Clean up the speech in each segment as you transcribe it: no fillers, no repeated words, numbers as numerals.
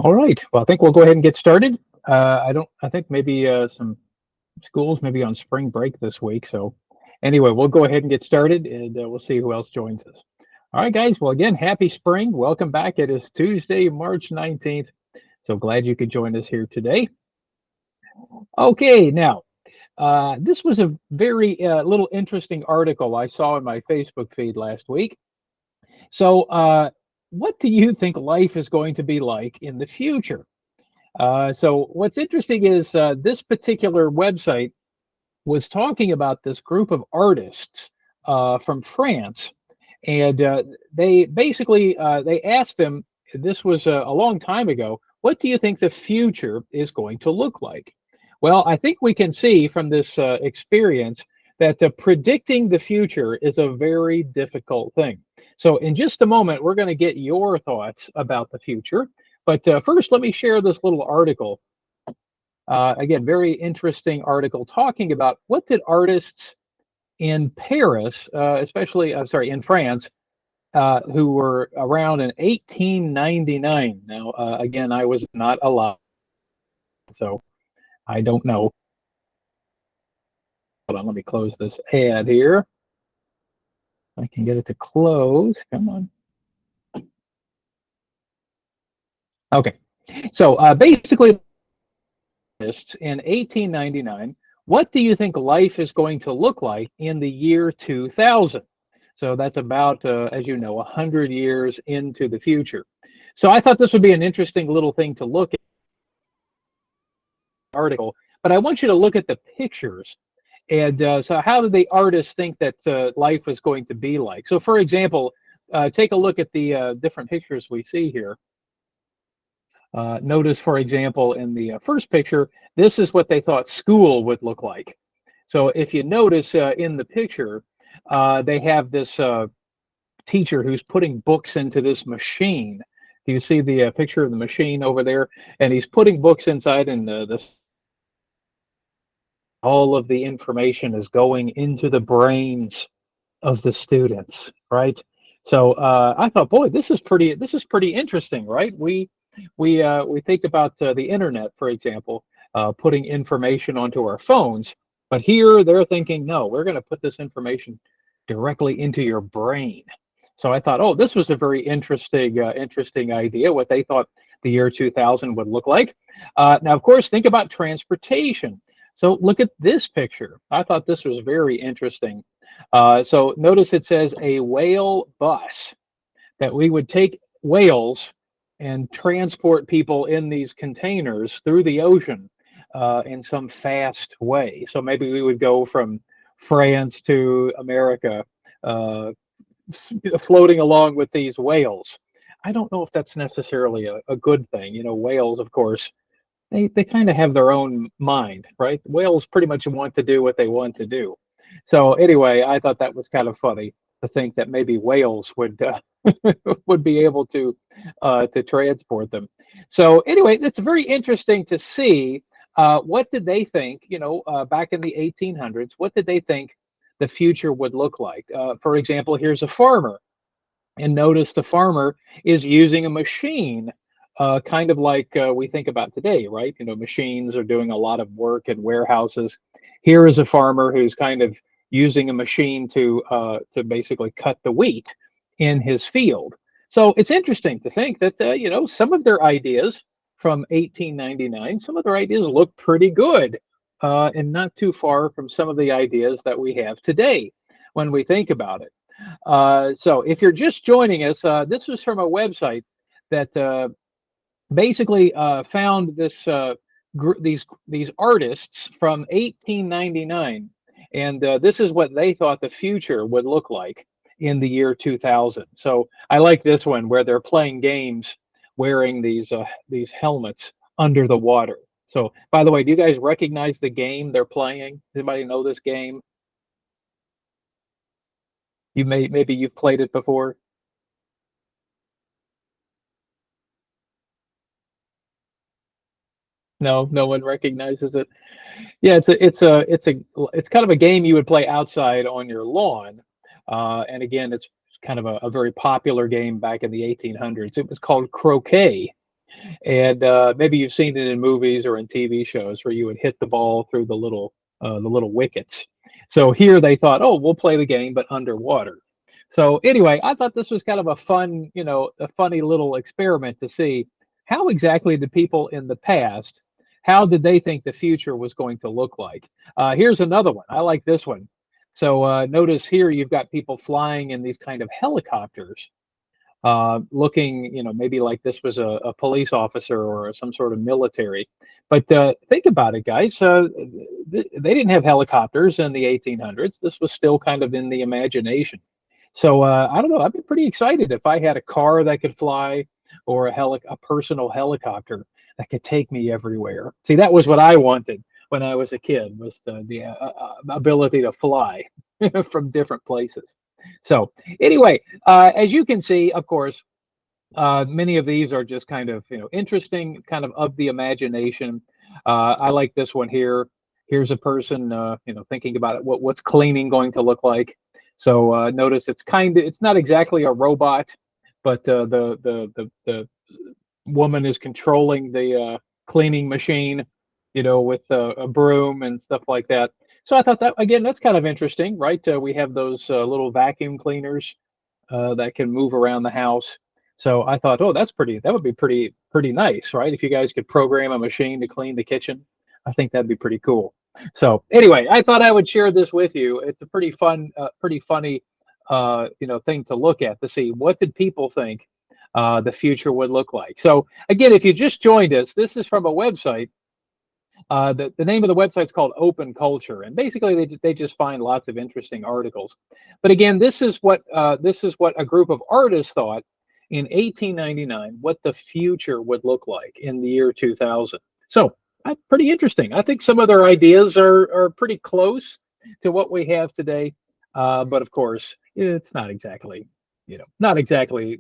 All right. Well, I think we'll go ahead and get started. I think maybe some schools maybe on spring break this week. So anyway, we'll go ahead and get started and we'll see who else joins us. All right, guys. Well, again, happy spring. Welcome back. It is Tuesday, March 19th. So glad you could join us here today. Okay. Now, this was a very little interesting article I saw in my Facebook feed last week. So, what do you think life is going to be like in the future? So what's interesting is this particular website was talking about this group of artists from France, and they basically they asked them. This was a long time ago. What do you think the future is going to look like? Well, I think we can see from this experience that predicting the future is a very difficult thing. So, in just a moment, we're going to get your thoughts about the future. But first, let me share this little article. Again, very interesting article talking about what did artists in Paris, especially, I'm sorry, in France, who were around in 1899. Now, again, I was not alive, so I don't know. Hold on, let me close this ad here. I can get it to close. Come on. Okay. So basically, in 1899, what do you think life is going to look like in the year 2000? So that's about, as you know, 100 years into the future. So I thought this would be an interesting little thing to look at the article, but I want you to look at the pictures. And so how do the artists think that life is going to be like? So for example, take a look at the different pictures we see here. Notice, for example, in the first picture, this is what they thought school would look like. So if you notice in the picture, they have this teacher who's putting books into this machine. Do you see the picture of the machine over there? And he's putting books inside, and this all of the information is going into the brains of the students, right? So I thought, boy, this is pretty interesting, right? We think about the internet, for example, putting information onto our phones, but here they're thinking, no, we're going to put this information directly into your brain. So I thought, oh, this was a very interesting idea. What they thought the year 2000 would look like. Now, of course, think about transportation. So look at this picture. I thought this was very interesting. So notice it says a whale bus, that we would take whales and transport people in these containers through the ocean in some fast way. So maybe we would go from France to America, uh, floating along with these whales. I don't know if that's necessarily a good thing. You know, whales, of course, they kind of have their own mind, right? Whales pretty much want to do what they want to do. So anyway, I thought that was kind of funny to think that maybe whales would would be able to transport them. So anyway, it's very interesting to see what did they think, back in the 1800s, what did they think the future would look like? For example, here's a farmer, and notice the farmer is using a machine, kind of like we think about today, right? You know, machines are doing a lot of work in warehouses. Here is a farmer who's kind of using a machine to basically cut the wheat in his field. So it's interesting to think that some of their ideas from 1899, some of their ideas look pretty good, and not too far from some of the ideas that we have today when we think about it. So if you're just joining us, this was from a website that basically found these artists from 1899, and this is what they thought the future would look like in the year 2000. So I like this one where they're playing games wearing these helmets under the water. So by the way, do you guys recognize the game they're playing? Anybody know this game? Maybe you've played it before. No, no one recognizes it. Yeah, it's kind of a game you would play outside on your lawn. And again, it's kind of a very popular game back in the 1800s. It was called croquet. And maybe you've seen it in movies or in TV shows where you would hit the ball through the little wickets. So here they thought, oh, we'll play the game, but underwater. So anyway, I thought this was kind of a fun, a funny little experiment to see how exactly the people in the past, how did they think the future was going to look like? Here's another one. I like this one. So notice here you've got people flying in these kind of helicopters, looking, maybe like this was a police officer or some sort of military. But think about it, guys. They didn't have helicopters in the 1800s. This was still kind of in the imagination. So I don't know. I'd be pretty excited if I had a car that could fly or a personal helicopter that could take me everywhere. See, that was what I wanted when I was a kid, was the ability to fly from different places. So anyway, as you can see, of course, many of these are just kind of, interesting, kind of the imagination. I like this one here. Here's a person, thinking about it, what's cleaning going to look like. So notice it's not exactly a robot, but the woman is controlling the cleaning machine, with a broom and stuff like that. So I thought that, again, that's kind of interesting, right? We have those little vacuum cleaners that can move around the house. So I thought, oh, that would be pretty nice, right? If you guys could program a machine to clean the kitchen, I think that'd be pretty cool. So anyway, I thought I would share this with you. It's a pretty fun, pretty funny, thing to look at, to see what did people think the future would look like. So again, if you just joined us, this is from a website. The name of the website is called Open Culture, and basically they just find lots of interesting articles. But again, this is what a group of artists thought in 1899 what the future would look like in the year 2000. So pretty interesting. I think some of their ideas are pretty close to what we have today, but of course, it's not exactly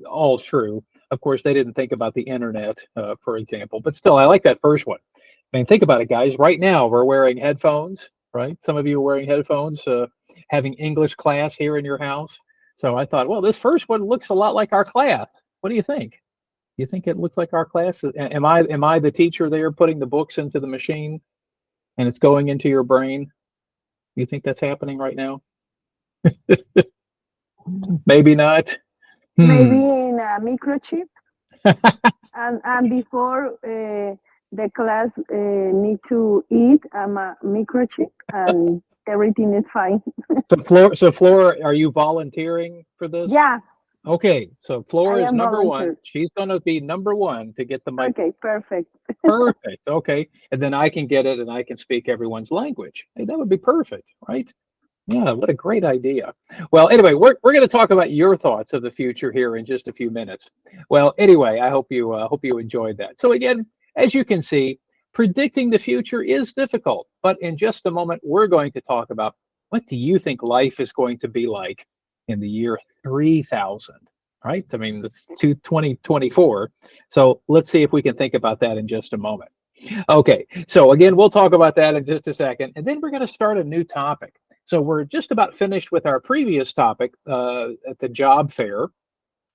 all true. Of course, they didn't think about the internet, for example, but still, I like that first one. I mean, think about it, guys. Right now, we're wearing headphones, right? Some of you are wearing headphones, having English class here in your house. So I thought, well, this first one looks a lot like our class. What do you think? You think it looks like our class? Am I the teacher there putting the books into the machine and it's going into your brain? You think that's happening right now? Maybe not. Maybe Hmm. in a microchip, and before the class need to eat a microchip, and everything is fine. So Flora, are you volunteering for this? Yeah, Okay, so Flora I is am number one. volunteer. She's going to be number one to get the Okay, microphone. perfect. Perfect. Okay. And then I can get it and I can speak everyone's language. Hey, that would be perfect, right? Yeah, what a great idea. Well, anyway, we're going to talk about your thoughts of the future here in just a few minutes. Well, anyway, I hope you enjoyed that. So again, as you can see, predicting the future is difficult, but in just a moment, we're going to talk about what do you think life is going to be like in the year 3000, right? I mean, it's 2024. So let's see if we can think about that in just a moment. Okay, so again, we'll talk about that in just a second, and then we're going to start a new topic. So we're just about finished with our previous topic at the job fair.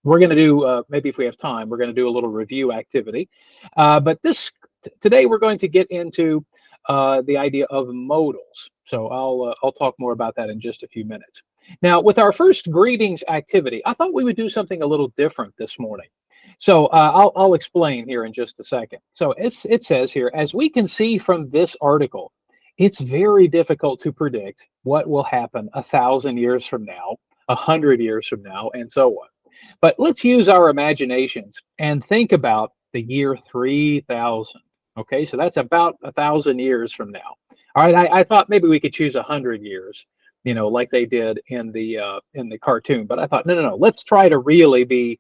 We're going to do, maybe if we have time, we're going to do a little review activity. But today we're going to get into the idea of modals. So I'll talk more about that in just a few minutes. Now, with our first greetings activity, I thought we would do something a little different this morning. So I'll explain here in just a second. So it says here, as we can see from this article, it's very difficult to predict what will happen 1,000 years from now, 100 years from now, and so on. But let's use our imaginations and think about the year 3000. Okay, so that's about 1,000 years from now. All right, I thought maybe we could choose 100 years, like they did in the cartoon. But I thought, no, no, no. Let's try to really be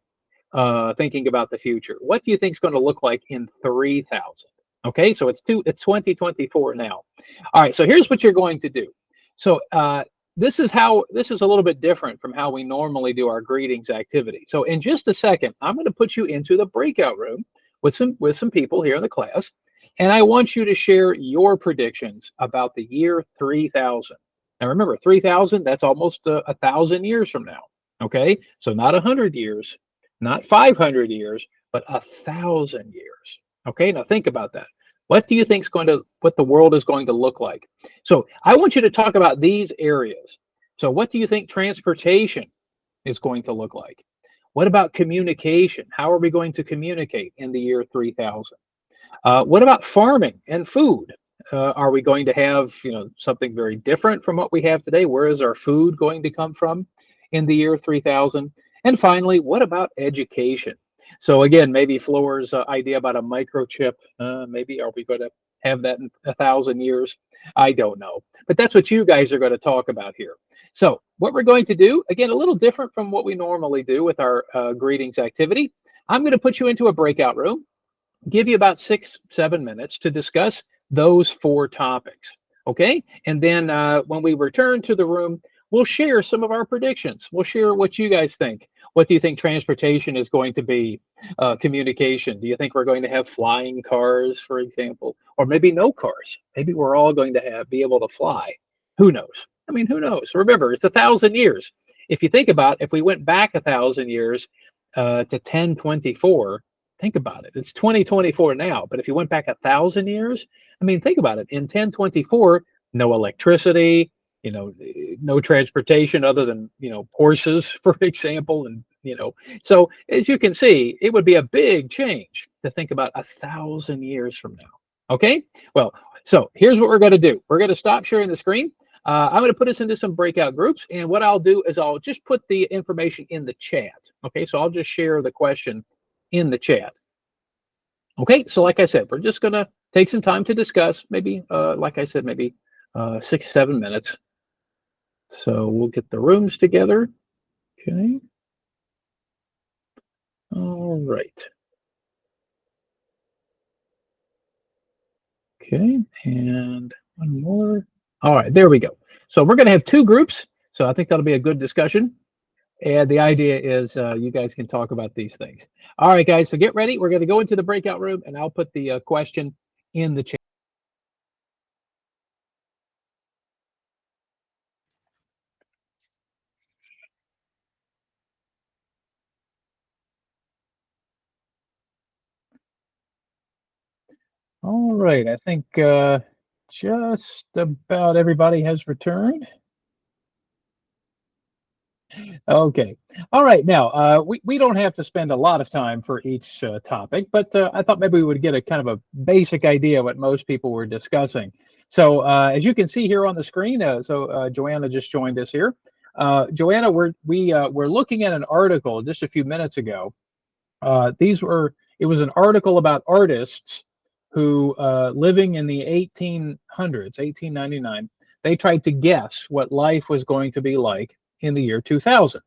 thinking about the future. What do you think is going to look like in 3000? Okay, so it's 2024 now. All right, so here's what you're going to do. So this is a little bit different from how we normally do our greetings activity. So in just a second, I'm going to put you into the breakout room with some people here in the class, and I want you to share your predictions about the year 3000. Now remember, 3000, that's almost 1,000 years from now. Okay, so not 100 years, not 500 years. but 1,000 years. Okay, now think about that. What do you think is going to, what the world is going to look like? So I want you to talk about these areas. So what do you think transportation is going to look like? What about communication? How are we going to communicate in the year 3000? What about farming and food? Are we going to have, something very different from what we have today? Where is our food going to come from in the year 3000? And finally, what about education? So again, maybe Flora's idea about a microchip. Maybe are we going to have that in 1,000 years? I don't know, but that's what you guys are going to talk about here. So what we're going to do, again, a little different from what we normally do with our greetings activity. I'm going to put you into a breakout room, give you about 6-7 minutes to discuss those 4 topics. Okay, and then when we return to the room, we'll share some of our predictions. We'll share what you guys think. What do you think transportation is going to be? Communication. Do you think we're going to have flying cars, for example, or maybe no cars? Maybe we're all going to be able to fly. Who knows? I mean, who knows? Remember, it's 1,000 years. If you think about, if we went back 1,000 years to 1024, think about it. It's 2024 now, but if you went back 1,000 years, I mean, think about it. In 1024, no electricity, no transportation other than horses, for example, and so as you can see, it would be a big change to think about 1,000 years from now. Okay, well, so here's what we're going to do. We're going to stop sharing the screen. I'm going to put us into some breakout groups, and what I'll do is I'll just put the information in the chat. Okay, so I'll just share the question in the chat. Okay, so like I said, we're just going to take some time to discuss, maybe, like I said, maybe 6-7 minutes. So we'll get the rooms together. Okay. All right. Okay, and one more. All right, there we go. So we're going to have 2 groups. So I think that'll be a good discussion. And the idea is you guys can talk about these things. All right, guys, so get ready. We're going to go into the breakout room, and I'll put the question in the chat. All right, I think just about everybody has returned. Okay. All right. Now, we don't have to spend a lot of time for each topic, but I thought maybe we would get a kind of a basic idea what most people were discussing. So as you can see here on the screen, Joanna just joined us here. Joanna, we're looking at an article just a few minutes ago. It was an article about artists who living in the 1800s, 1899, they tried to guess what life was going to be like in the year 2000.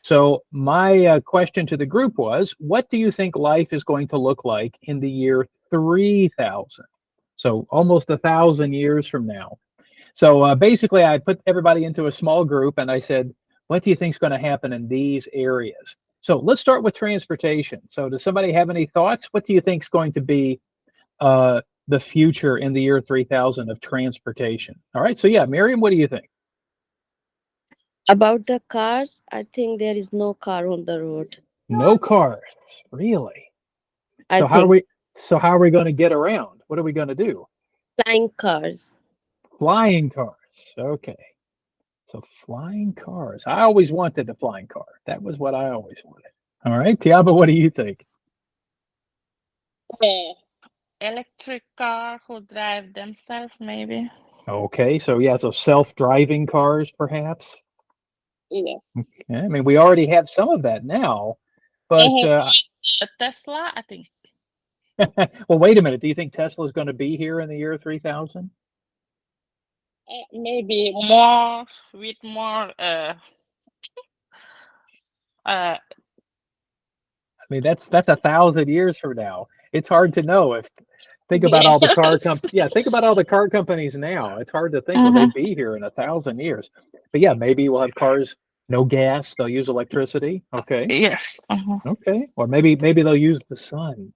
So my question to the group was, what do you think life is going to look like in the year 3000? So almost 1,000 years from now. So basically, I put everybody into a small group and I said, what do you think is going to happen in these areas? So let's start with transportation. So does somebody have any thoughts? What do you think is going to be the future in the year 3000 of transportation? All right. So yeah, Miriam, what do you think? About the cars, I think there is no car on the road. No cars, really? I So how are think we going to get around? What are we going to do? flying cars. Flying cars. Okay. So flying cars. I always wanted a flying car. That was what I always wanted. All right, Tiaba, what do you think? Electric car who drive themselves, maybe. Okay, so yeah, so self-driving cars, perhaps. Yes. Okay, I mean, we already have some of that now, but A Tesla, I think. well, wait a minute. Do you think Tesla is going to be here in the year 3000? Maybe more with more. I mean, that's 1,000 years from now. It's hard to know if. Think about all the car think about all the car companies now. It's hard to think will they be here in 1,000 years. But yeah, maybe we'll have cars, no gas, they'll use electricity. Okay. Yes. Okay. Or maybe they'll use the sun.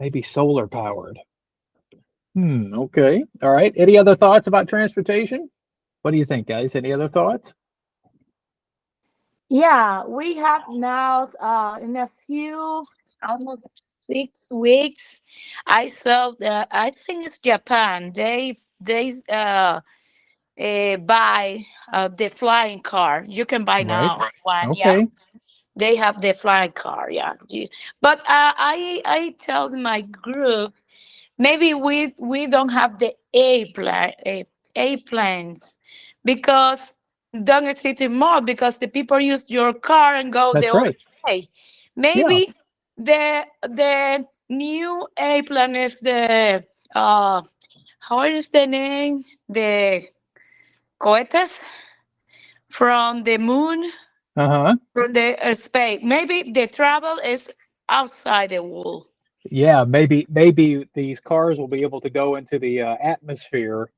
Maybe solar powered. Okay. All right. Any other thoughts about transportation? What do you think, guys? Any other thoughts? Yeah, we have now in a few almost 6 weeks. I saw the I think it's Japan. They buy the flying car. You can buy Right. now one. Yeah, Okay. they have the flying car. Yeah, but I tell my group maybe we don't have the A planes because don't exist anymore because the people use your car and go the That's other right. way. Yeah. Maybe the new airplane is the how is the name, the cohetes from the moon, Uh-huh. from the space. Maybe the travel is outside the wall. Yeah, maybe these cars will be able to go into the atmosphere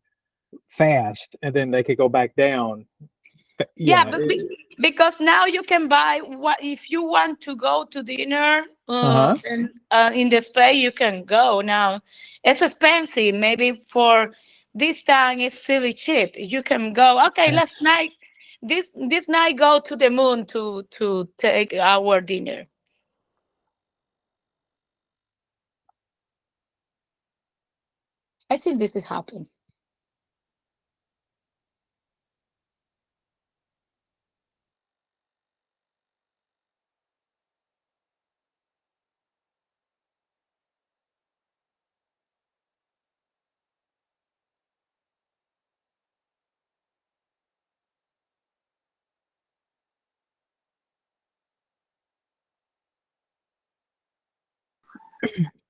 fast, and then they could go back down. Yeah, Yeah. but because now you can buy what if you want to go to dinner Uh-huh. and in the space you can go now. It's expensive. Maybe for this time it's really cheap. You can go. Okay, let's That's night this night go to the moon to take our dinner. I think this is happening.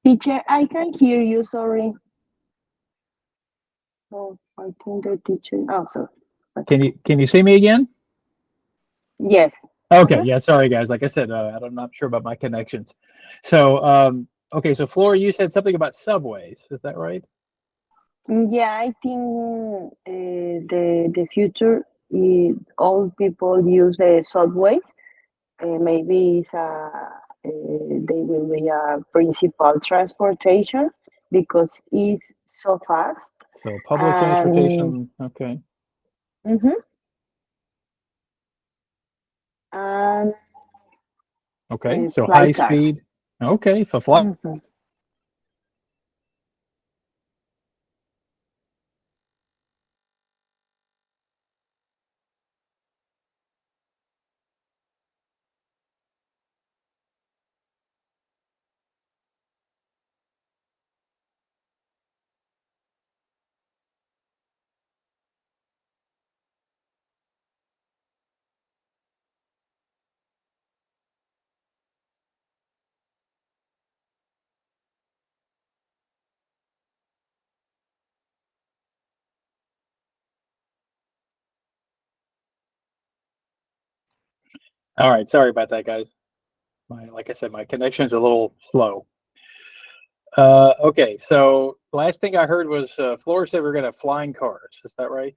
Teacher, I can hear you. Sorry. Oh, I think the teacher. Oh, sorry. can you see me again? Yes. Okay, Uh-huh. yeah, sorry guys. Like I said, I'm not sure about my connections. So, okay, so Flora, you said something about subways. Is that right? Yeah, I think the future is all people use the subways. Maybe they will be a principal transportation because it's so fast So public and transportation. Okay. mhm, and Okay. So fly high cars. speed. Okay. For flight. Mhm. All right. Sorry about that, guys. Like I said, my connection's a little slow. Okay. So last thing I heard was Flora said we're gonna have flying cars. Is that right?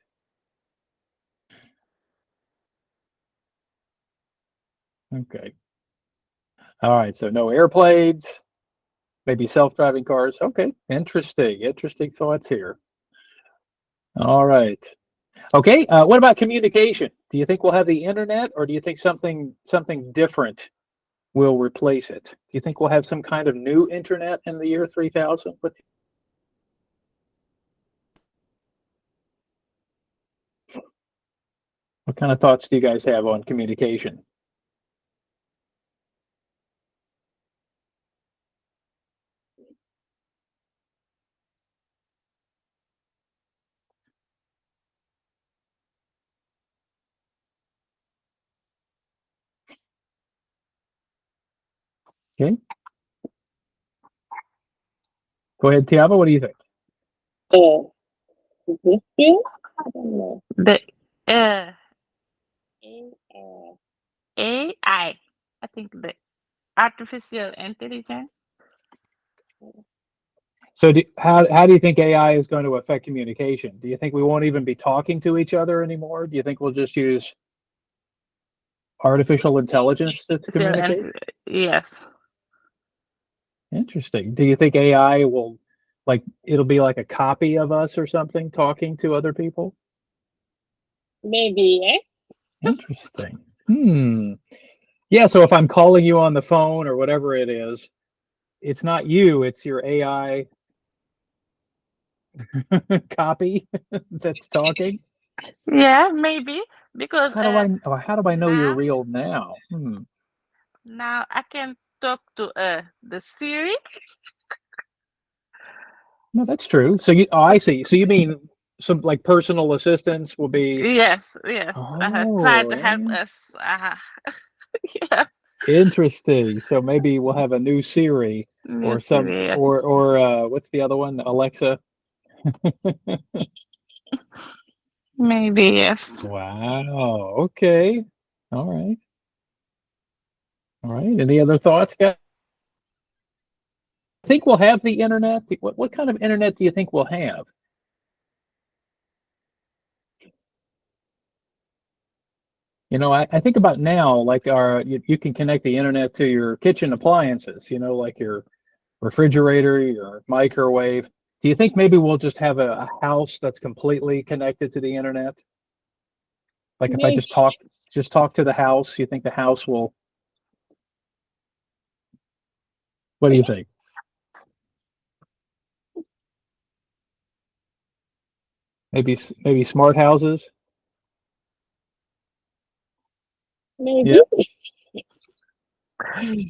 Okay. All right. So no airplanes, maybe self-driving cars. Okay. Interesting. Interesting thoughts here. All right. Okay. What about communication? Do you think we'll have the internet, or do you think something different will replace it? Do you think we'll have some kind of new internet in the year 3000? What kind of thoughts do you guys have on communication? Okay. Go ahead, Tiago. What do you think? Uh, this thing, I don't know. The uh, A- uh, AI. I think the artificial intelligence. So, how do you think AI is going to affect communication? Do you think we won't even be talking to each other anymore? Do you think we'll just use artificial intelligence to Artificial communicate? yes. Interesting. Do you think AI will, like, it'll be like a copy of us or something talking to other people? Maybe, eh? Interesting. Yeah, so if I'm calling you on the phone or whatever it is, it's not you, it's your AI copy that's talking. Yeah, maybe because How do I know you're now real now? now I can talk to the Siri. No, that's true. So I see. So you mean some like personal assistants will be, Yes, yes. Try oh, to help yeah. us. Yeah, Interesting. So maybe we'll have a new Siri new or some Siri. Yes. or what's the other one? Alexa. Maybe yes. Wow. Okay. All right. All right. Any other thoughts, guys? I think we'll have the internet. What kind of internet do you think we'll have? I think about now, like you can connect the internet to your kitchen appliances, like your refrigerator, your microwave. Do you think maybe we'll just have a house that's completely connected to the internet? Like if I Maybe. just talk to the house, you think the house will, what do you think? Maybe smart houses? Maybe. Yeah.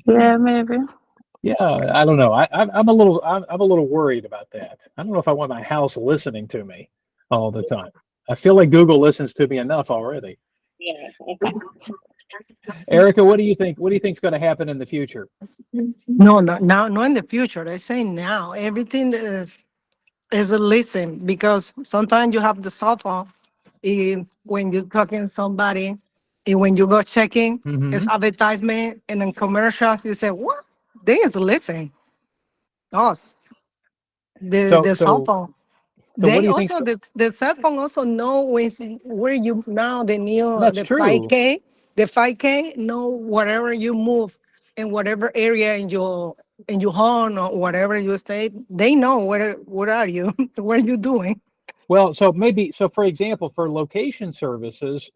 Yeah, maybe. Yeah, I don't know. I'm a little worried about that. I don't know if I want my house listening to me all the time. I feel like Google listens to me enough already. Yeah. Erica, what do you think? What do you think's going to happen in the future? No, no, now, not in the future. I say now. Everything is a listen because sometimes you have the cell phone. When you're talking to somebody, when you go checking, it's Hmm. advertisement and then commercials. You say, what? They is listening. Us, So the cell so phone. so what They do you think? also the cell phone also know where you now the new That's the true. 5K know wherever you move in whatever area in your home or whatever you stay, they know where are you, what are you doing. Well, so for example, for location services,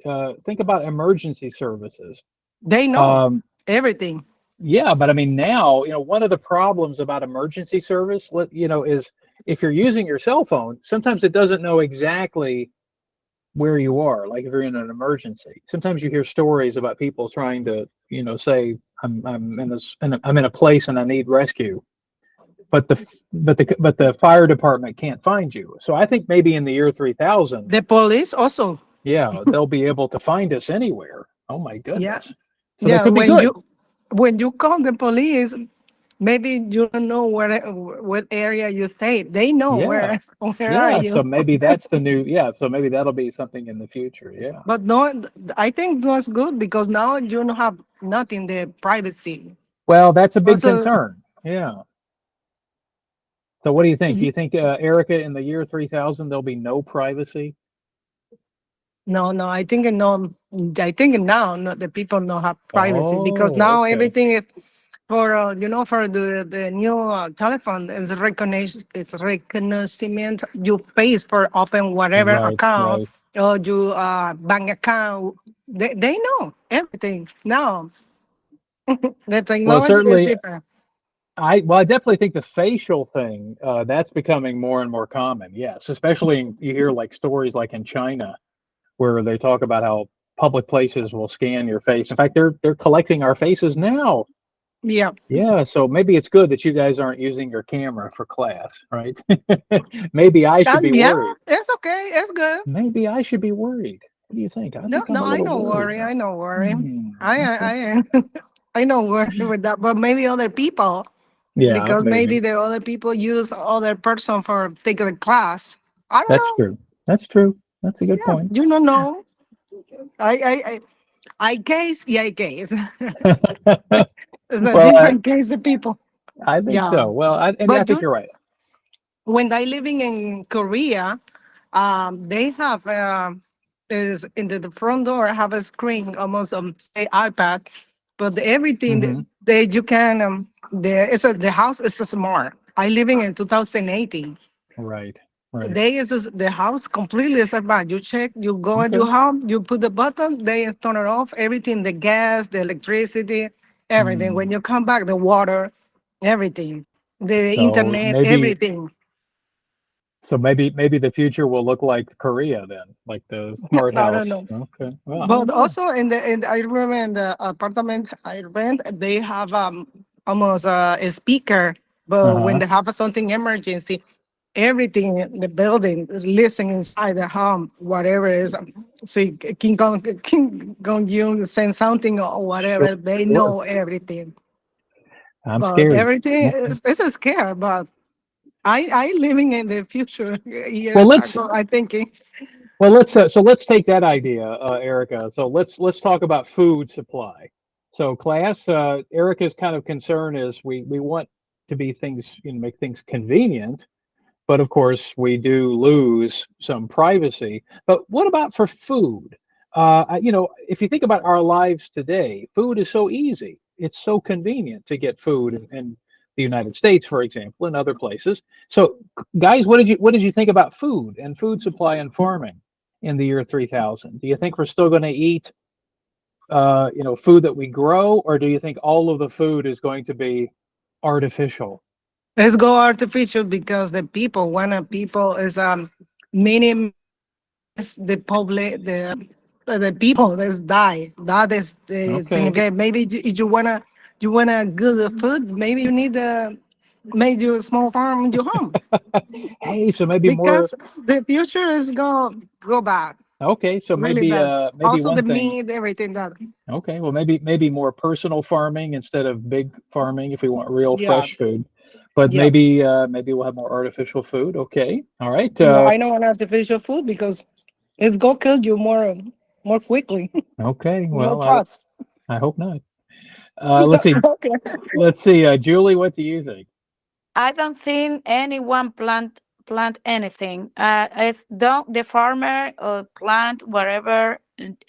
think about emergency services. They know Um, everything. Yeah, but I mean now, one of the problems about emergency service, is if you're using your cell phone, sometimes it doesn't know exactly where you are. Like if you're in an emergency, sometimes you hear stories about people trying to, say I'm in I'm in a place and I need rescue, but the fire department can't find you. So I think maybe in the year 3000, The police also. yeah, they'll be able to find us anywhere. Oh my Yeah. goodness. So that Yeah, could be good. when you call the police, maybe you don't know what area you stay. They know Yeah. where are Yeah, so you. maybe that's the new, yeah, so maybe that'll be something in the future. Yeah. But no, I think it was good because now you don't have nothing the privacy. Well, that's a big Also, concern. Yeah. So what do you think? Do y- you think, Erica, in the year 3000, there'll be no privacy? no, no, I think no, I think now no, the people don't have privacy because Oh, now okay. everything is for for the new telephone is recognition, it's reconnaissance. You pay for open whatever Right, account right. or you bank account. They know everything now. The Well, technology is certainly, different. I definitely think the facial thing, that's becoming more and more common. Yes, especially you hear like stories like in China where they talk about how public places will scan your face. In fact, they're collecting our faces now. Yeah. Yeah, so maybe it's good that you guys aren't using your camera for class, right? Maybe I should be Yeah, worried. it's okay. It's good. Maybe I should be worried. What do you think? I No, think I'm no, a I little know worried worry. I now. know worry. Okay. I know worry with that. But maybe other people, Yeah, because maybe maybe. the other people use other person for taking the class. I don't That's know. true. That's true. That's a good Yeah, point. you don't know. I case, yeah, I case. It's a Well, different case of people. I think Yeah. so. Well, I But think you're right. when I living in Korea, they have is in the front door have a screen almost say iPad, but everything Hmm. that you can the house is smart. I living in 2018. Right. Right. They is the house completely separate. You check, you go at your Okay. home, you put the button, they turn it off. Everything, the gas, the electricity, everything. When Hmm. you come back, the water, everything, the So internet, maybe everything. so maybe the future will look like Korea then, like the smart I don't house. know. Okay. Well, I don't But know. also in I remember in the apartment I rent, they have almost a speaker. But when Uh-huh. they have something emergency, everything in the building listening inside the home, whatever is. See, King Kong Jung send something or Sure. whatever. They Sure. know everything. I'm But scared. everything Okay. is it's a scare. But I living in the future Well, years let's ago. I thinking. so let's take that idea, Erica. So let's talk about food supply. So class, Erica's kind of concern is we want to be things, make things convenient, but of course we do lose some privacy. But what about for food? If you think about our lives today, food is so easy. It's so convenient to get food in the United States, for example, and other places. So, guys, what did you think about food and food supply and farming in the year 3000? Do you think we're still going to eat, food that we grow, or do you think all of the food is going to be artificial? Let's go artificial because the people, one of people is minimum the public the people that die. That is the Okay. significant. Maybe if you wanna good food, maybe you need to make you a small farm in your home Hey, so maybe more. because the future is go back Okay, so really maybe bad. maybe Also the one thing. meat, everything that Okay, well maybe more personal farming instead of big farming if we want real yeah fresh food. But yeah. maybe we'll have more artificial food. Okay. All right. No, I know an artificial food because it's go kill you more quickly. Okay. No Well, trust. I hope not. Let's see. Okay. Let's see. Julie, what do you think? I don't think anyone plant anything. It's don't the farmer or plant wherever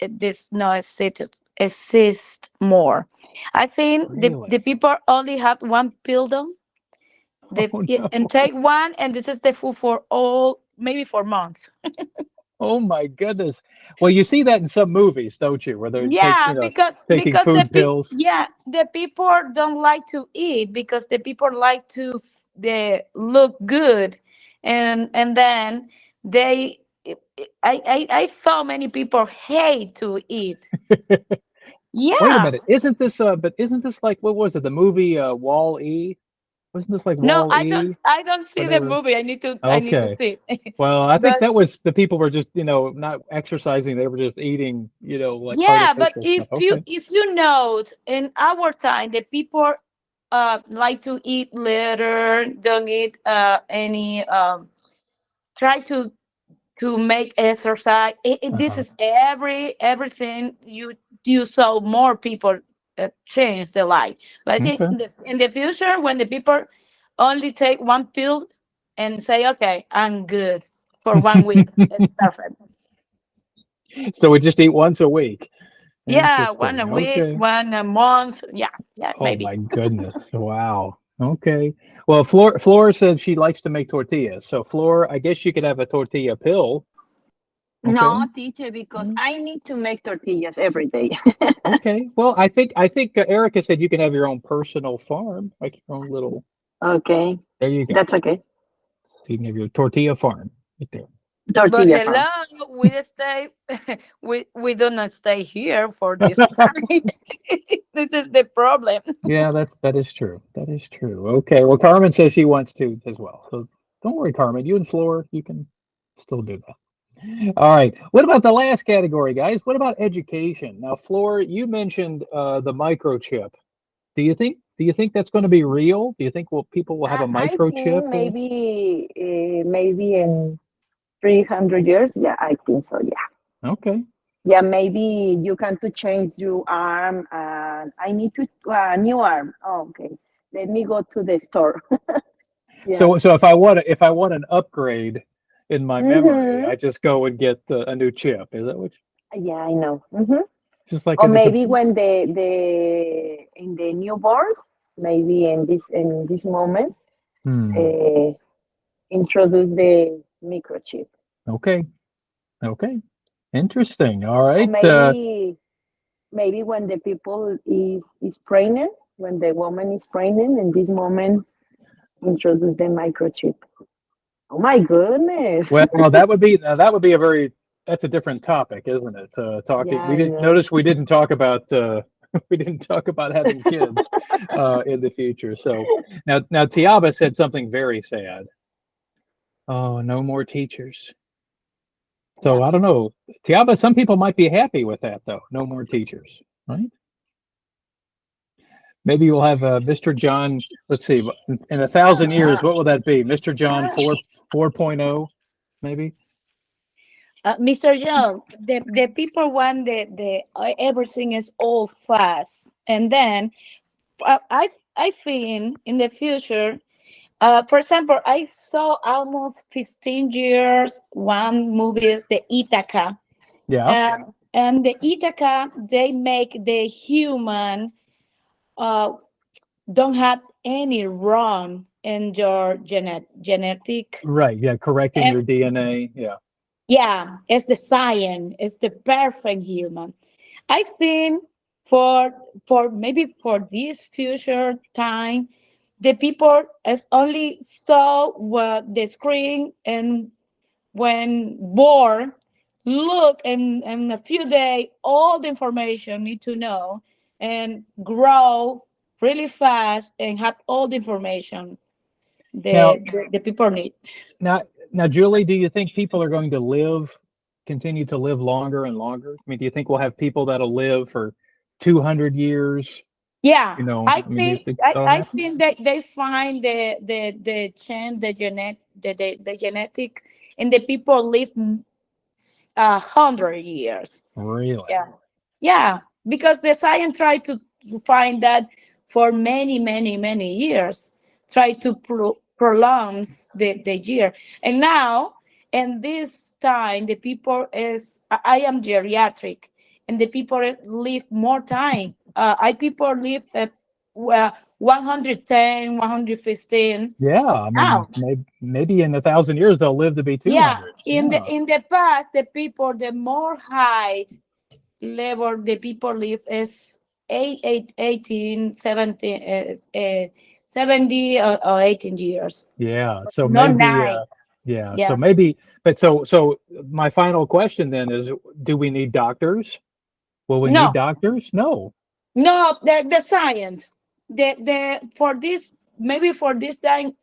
this no exist more. I think the Really? people only have one building. Oh And no. take one, and this is the food for all, maybe for months. Oh my goodness. Well, you see that in some movies, don't you? Where they're Yeah, taking because food pills. the people don't like to eat because the people like to they look good, and then they I saw many people hate to eat. Wait a Yeah, minute. But isn't this like what was it? The movie Wall-E? Wasn't this like no, Wall-E I don't where see they the were movie. I need to okay. see it. Well, I think But that was the people were just, not exercising. They were just eating, like yeah, but artificial stuff. Okay. if you note in our time the people like to eat litter, don't eat any try to make exercise. This Uh-huh. is everything you saw more people change their life. But I think Okay. in the future when the people only take one pill and say, okay, I'm good for 1 week, it's perfect. So we just eat once a week. Yeah, one a Interesting. week, Okay. one a month. Yeah, yeah, Oh maybe. my goodness. Wow. Okay. Well, Flora said she likes to make tortillas. So Flora, I guess you could have a tortilla pill. Okay. No, teacher, because I need to make tortillas every day. Okay. Well, I think Erica said you can have your own personal farm, like your own little. Okay, There you go. that's okay. So you can have your tortilla farm right there. But Tortilla farm. hello, we stay. We do not stay here for this time. This is the problem. Yeah, that is true. That is true. Okay. Well, Carmen says she wants to as well. So don't worry, Carmen. You and Floor, you can still do that. All right. What about the last category, guys? What about education? Now, Floor, you mentioned the microchip. Do you think that's going to be real? Do you think people will have a I microchip? think maybe in 300 years. Yeah, I think so. Yeah. Okay. Yeah, maybe you can to change your arm and I need to new arm. Oh, okay. Let me go to the store. Yeah. So if I want an upgrade in my memory, Mm-hmm. I just go and get a new chip. Is that what? Yeah, I know. Mm-hmm. Just like Or in the maybe computer? when the in the newborns, maybe in this moment, Hmm. uh, introduce microchip. Okay. Okay. Interesting. All Or right. maybe when the people is pregnant, when the woman is pregnant, in this moment introduce the microchip. Oh my goodness. Well, that would be a very that's a different topic, isn't it? Talking Yeah, we I didn't know. notice we didn't talk about we didn't talk about having kids in the future. So now Tiaba said something very sad. Oh, no more teachers. So Yeah. I don't know, Tiaba. Some people might be happy with that though. No more teachers, right? Maybe we'll have Mr. John. Let's see, in 1,000 years, what will that be? Mr. John 4.0, maybe? Mr. Young, the people want everything is all fast, and then I think in the future, for example, I saw almost 15 years one movie is the Ithaca, Yeah. and the Ithaca they make the human uh, don't have any wrong in your genetic. Right. Yeah. Correcting And your DNA. Yeah. yeah, it's the science, it's the perfect human. I think for maybe for this future time, the people is only saw what the screen and when born, look in a few days, all the information need to know and grow really fast and have all the information Now, the people need. now, now, Julie, do you think people are going to continue to live longer and longer? I mean, do you think we'll have people that'll live for 200 years? Yeah, You know, I I mean, do you think think I, that'll I happen? think that they find the change the genetic and the people live 100 years. Really? Yeah, yeah, because the science tried to find that for many years, try to prolong the year, and now in this time the people is I am geriatric, and the people live more time. I people live at 110, 115 Yeah. I mean, now. maybe in 1,000 years they'll live to be Yeah, 200. in Yeah. the past, the people the more height level the people live is 18, 17, 70 or 18 years. Yeah. So Not maybe. nine. Yeah. So Yeah. maybe. But so my final question then is: do we need doctors? Will we need No, doctors? No. no, the science. The for this maybe for this time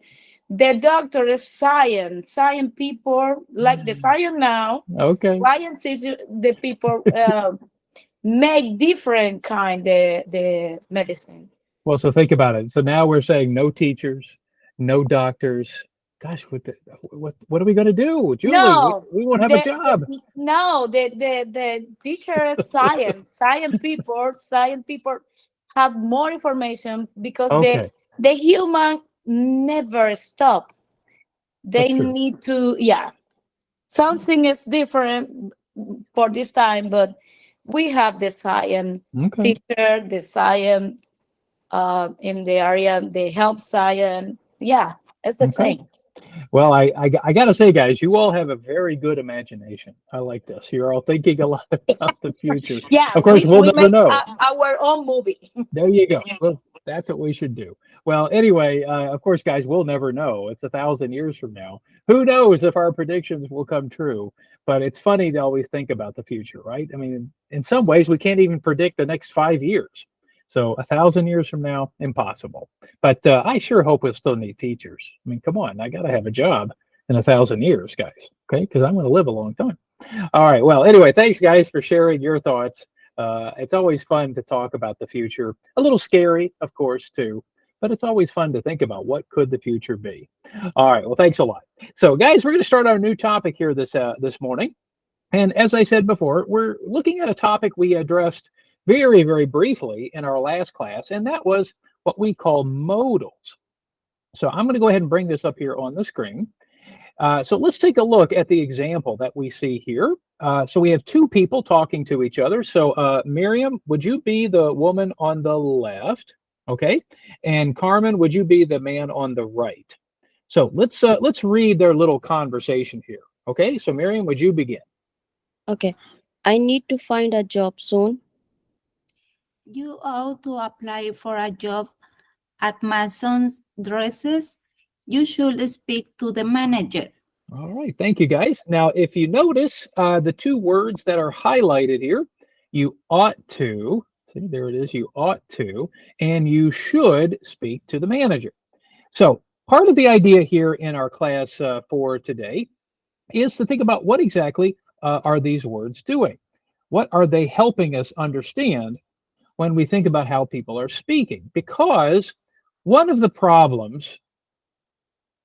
the doctor is science people like the science now. Okay. Science is the people make different kind the medicine. Well, so think about it. So now we're saying no teachers, no doctors. Gosh, what are we going to do, Julie? No, We won't have a job. no, the teacher is science people have more information because Okay, the human never stop. They that's true. need to, yeah, something is different for this time, but we have the science Okay, teacher, the science in the area, the health science. Yeah, it's the okay. same. Well, I got to say, guys, you all have a very good imagination. I like this. You're all thinking a lot about the future. Yeah, Of course, we'll we never make know. our own movie. There you go. Well, that's what we should do. Well, anyway, of course, guys, we'll never know. It's 1,000 years from now. Who knows if our predictions will come true? But it's funny to always think about the future, right? I mean, in some ways, we can't even predict the next 5 years. So 1,000 years from now, impossible. But I sure hope we'll still need teachers. I mean, come on, I got to have a job in 1,000 years, guys. Okay, because I'm going to live a long time. All right. Well, anyway, thanks, guys, for sharing your thoughts. It's always fun to talk about the future. A little scary, of course, too, but it's always fun to think about what could the future be. All right. Well, thanks a lot. So, guys, we're going to start our new topic here this morning. And as I said before, we're looking at a topic we addressed very briefly in our last class, and that was what we call modals. So I'm going to go ahead and bring this up here on the screen. So let's take a look at the example that we see here. So we have two people talking to each other. So Miriam, would you be the woman on the left? Okay. And Carmen, would you be the man on the right? So let's read their little conversation here. Okay, so Miriam, would you begin? Okay. I need to find a job soon. You ought to apply for a job at Mason's Dresses. You should speak to the manager. All right, thank you guys. Now, if you notice the two words that are highlighted here, you ought to, see, there it is, you ought to, and you should speak to the manager. So part of the idea here in our class for today is to think about what exactly are these words doing? What are they helping us understand when we think about how people are speaking? Because one of the problems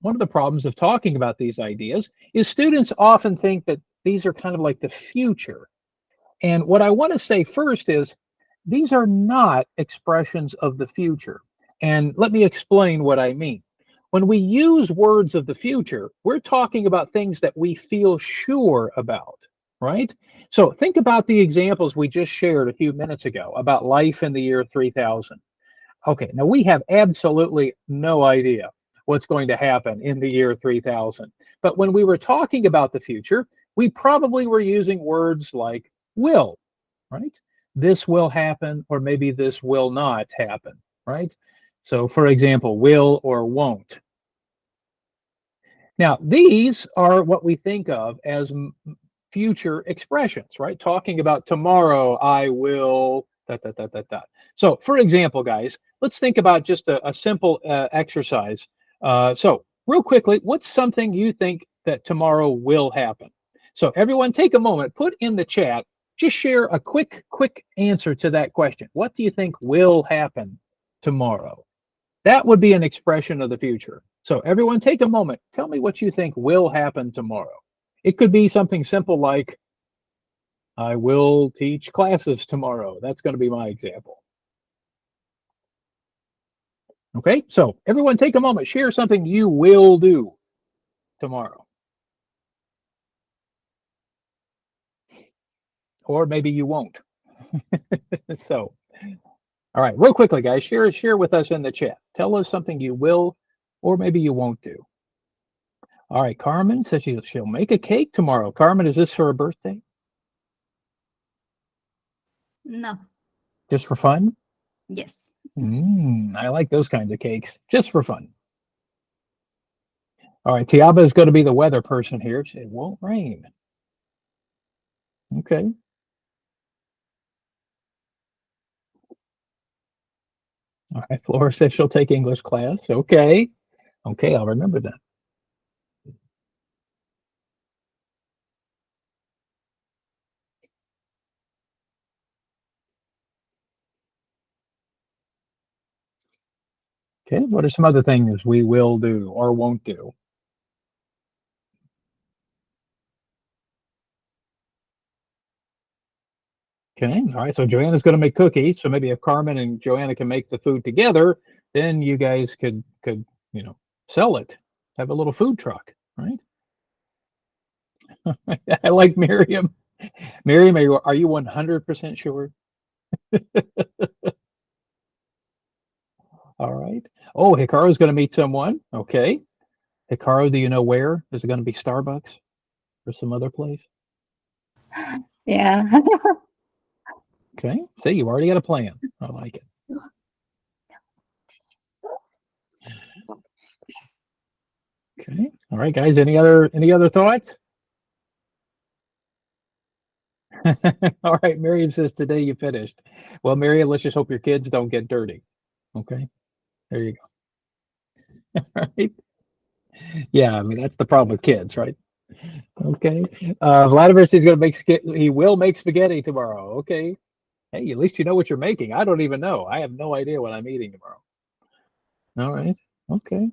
of talking about these ideas is students often think that these are kind of like the future. And what I want to say first is these are not expressions of the future. And let me explain what I mean. When we use words of the future, we're talking about things that we feel sure about, right? So think about the examples we just shared a few minutes ago about life in the year 3000. Okay, now we have absolutely no idea what's going to happen in the year 3000. But when we were talking about the future, we probably were using words like will, right? This will happen, or maybe this will not happen, right? So for example, will or won't. Now, these are what we think of as future expressions, right? Talking about tomorrow, I will, dot, dot, dot, dot, dot. So for example, guys, let's think about just a simple exercise. So real quickly, what's something you think that tomorrow will happen? So everyone take a moment, put in the chat, just share a quick answer to that question. What do you think will happen tomorrow? That would be an expression of the future. So everyone take a moment, tell me what you think will happen tomorrow. It could be something simple like, I will teach classes tomorrow. That's going to be my example. Okay, so everyone take a moment, share something you will do tomorrow. Or maybe you won't. So, all right, real quickly, guys, share with us in the chat. Tell us something you will or maybe you won't do. All right, Carmen says she'll make a cake tomorrow. Carmen, is this for a birthday? No. Just for fun? Yes. I like those kinds of cakes, just for fun. All right, Tiaba is going to be the weather person here. It won't rain. Okay. All right, Flora says she'll take English class. Okay. Okay, I'll remember that. Okay, what are some other things we will do or won't do? Okay, all right, so Joanna's going to make cookies. So maybe if Carmen and Joanna can make the food together, then you guys could sell it, have a little food truck, right? I like Miriam. Miriam, are you 100% sure? All right. Oh, Hikaru's going to meet someone. Okay. Hikaru, do you know where? Is it going to be Starbucks or some other place? Yeah. Okay. See, you already got a plan. I like it. Okay. All right, guys. Any other thoughts? All right. Miriam says today you finished. Well, Miriam, let's just hope your kids don't get dirty. Okay. There you go. All right. Yeah, I mean that's the problem with kids, right? Okay. Vladimir says he's gonna he will make spaghetti tomorrow. Okay. Hey, at least you know what you're making. I don't even know. I have no idea what I'm eating tomorrow. All right. Okay.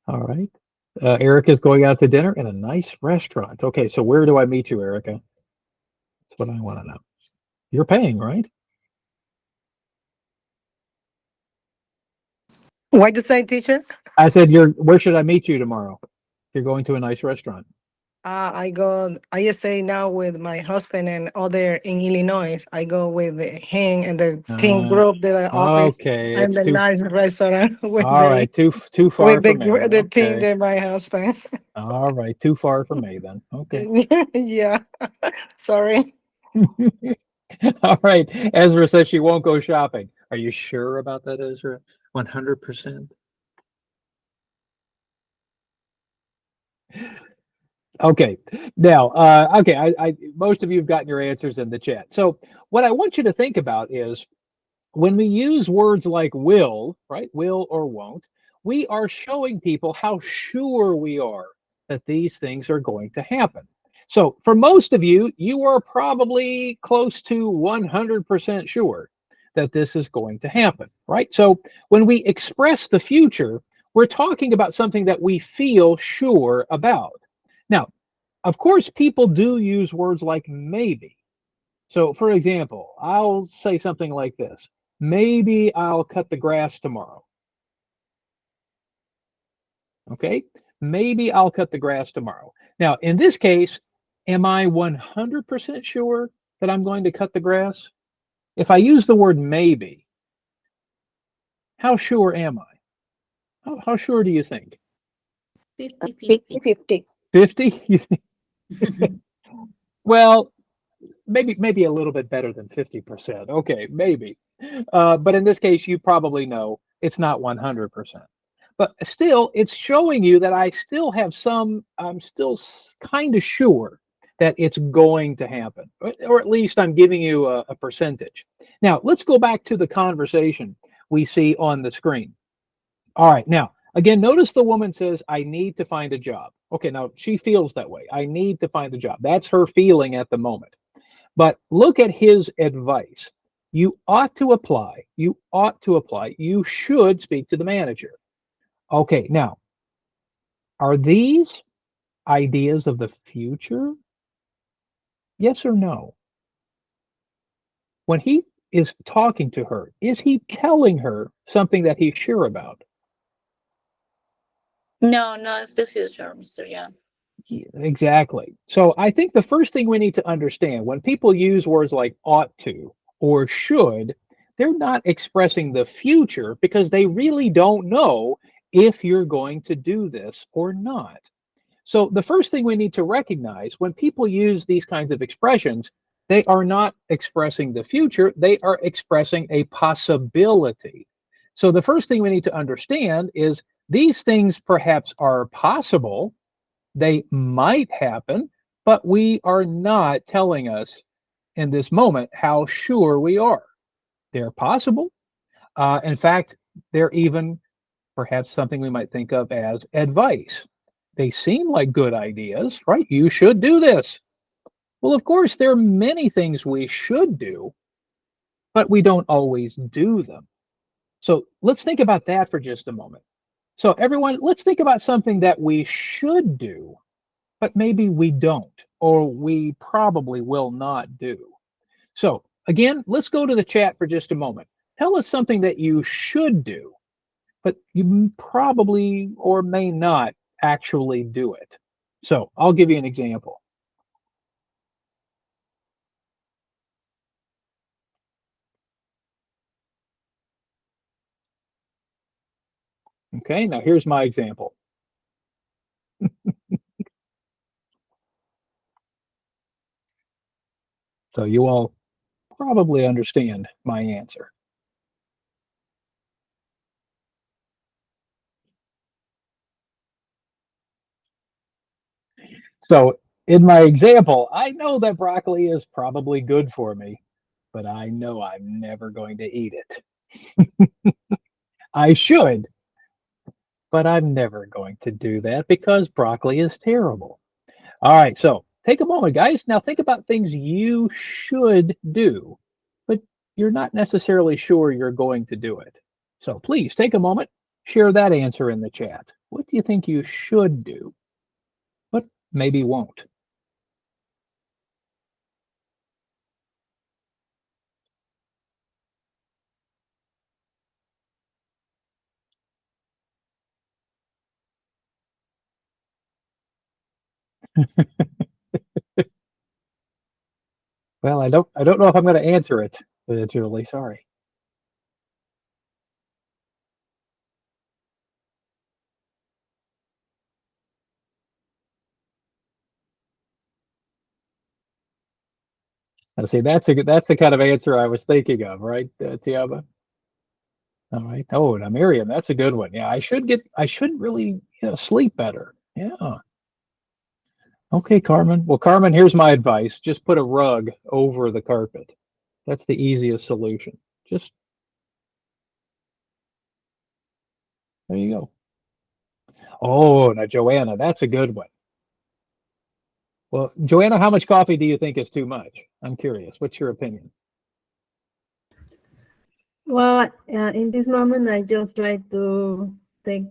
All right. Erica's going out to dinner in a nice restaurant. Okay, so where do I meet you, Erica? That's what I want to know. You're paying, right? What'd you say, teacher? I said, where should I meet you tomorrow? You're going to a nice restaurant. I stay now with my husband and other in Illinois. I go with him and the team Uh, group, the office, okay, and it's the too. nice restaurant with All right, too far with for me. the team Okay. that my husband. All right, too far for me then. Okay. Yeah, sorry. All right. Ezra says she won't go shopping. Are you sure about that, Ezra? 100%? Okay. Now, okay, most of you have gotten your answers in the chat. So what I want you to think about is when we use words like will, right? Will or won't, we are showing people how sure we are that these things are going to happen. So for most of you, you are probably close to 100% sure that this is going to happen, right? So when we express the future, we're talking about something that we feel sure about. Now, of course, people do use words like maybe. So, for example, I'll say something like this: maybe I'll cut the grass tomorrow. Okay. Maybe I'll cut the grass tomorrow. Now, in this case, am I 100% sure that I'm going to cut the grass? If I use the word maybe, how sure am I? How sure do you think? 50-50. 50-50. 50? Well, maybe a little bit better than 50%. Okay, maybe. But in this case, you probably know it's not 100%. But still, it's showing you that I still have some, I'm still kind of sure that it's going to happen, or at least I'm giving you a percentage. Now, let's go back to the conversation we see on the screen. All right, now, again, notice the woman says, I need to find a job. Okay, now she feels that way. I need to find a job. That's her feeling at the moment. But look at his advice. You ought to apply. You ought to apply. You should speak to the manager. Okay, now, are these ideas of the future? Yes or no? When he is talking to her, is he telling her something that he's sure about? No, no, it's the future, Mr. Young. Exactly. So I think the first thing we need to understand when people use words like ought to or should, they're not expressing the future because they really don't know if you're going to do this or not. So the first thing we need to recognize when people use these kinds of expressions, they are not expressing the future, they are expressing a possibility. So the first thing we need to understand is these things perhaps are possible, they might happen, but we are not telling us in this moment how sure we are. They're possible. In fact, they're even perhaps something we might think of as advice. They seem like good ideas, right? You should do this. Well, of course, there are many things we should do, but we don't always do them. So let's think about that for just a moment. So, everyone, let's think about something that we should do, but maybe we don't, or we probably will not do. So, again, let's go to the chat for just a moment. Tell us something that you should do, but you probably or may not actually do it. So, I'll give you an example. Okay, now here's my example. So, you all probably understand my answer. So, in my example, I know that broccoli is probably good for me, but I know I'm never going to eat it. I should, but I'm never going to do that because broccoli is terrible. All right, so take a moment, guys. Now think about things you should do, but you're not necessarily sure you're going to do it. So please take a moment, share that answer in the chat. What do you think you should do, but maybe won't? Well, I don't know if I'm going to answer it, Julie. Sorry. Now, see, that's the kind of answer I was thinking of, right, Tiaba? All right. Oh, now Miriam, that's a good one. Yeah, I should really, sleep better. Yeah. Okay, Carmen. Well, Carmen, here's my advice. Just put a rug over the carpet. That's the easiest solution. Just there you go. Oh, now Joanna, that's a good one. Well, Joanna, how much coffee do you think is too much? I'm curious. What's your opinion? Well, in this moment, I just like to take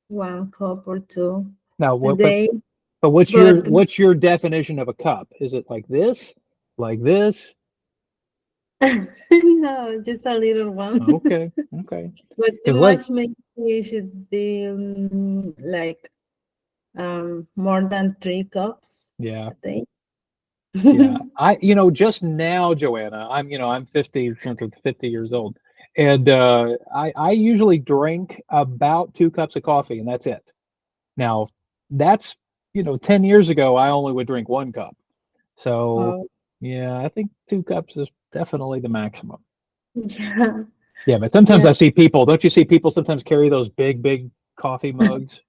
1 cup or 2 Now, a day. but But what's your definition of a cup? Is it like this? Like this? no, just a little one. Okay, okay. But too 'Cause let much maybe it should be like more than 3 cups yeah, a day. yeah. Just now, Joanna, I'm 50, 50 years old, and I usually drink about 2 cups of coffee, and that's it. Now, that's 10 years ago, I only would drink 1 cup. So, Oh, yeah, I think 2 cups is definitely the maximum. yeah, Yeah, but sometimes yeah, I see people, don't you see people sometimes carry those big, big coffee mugs?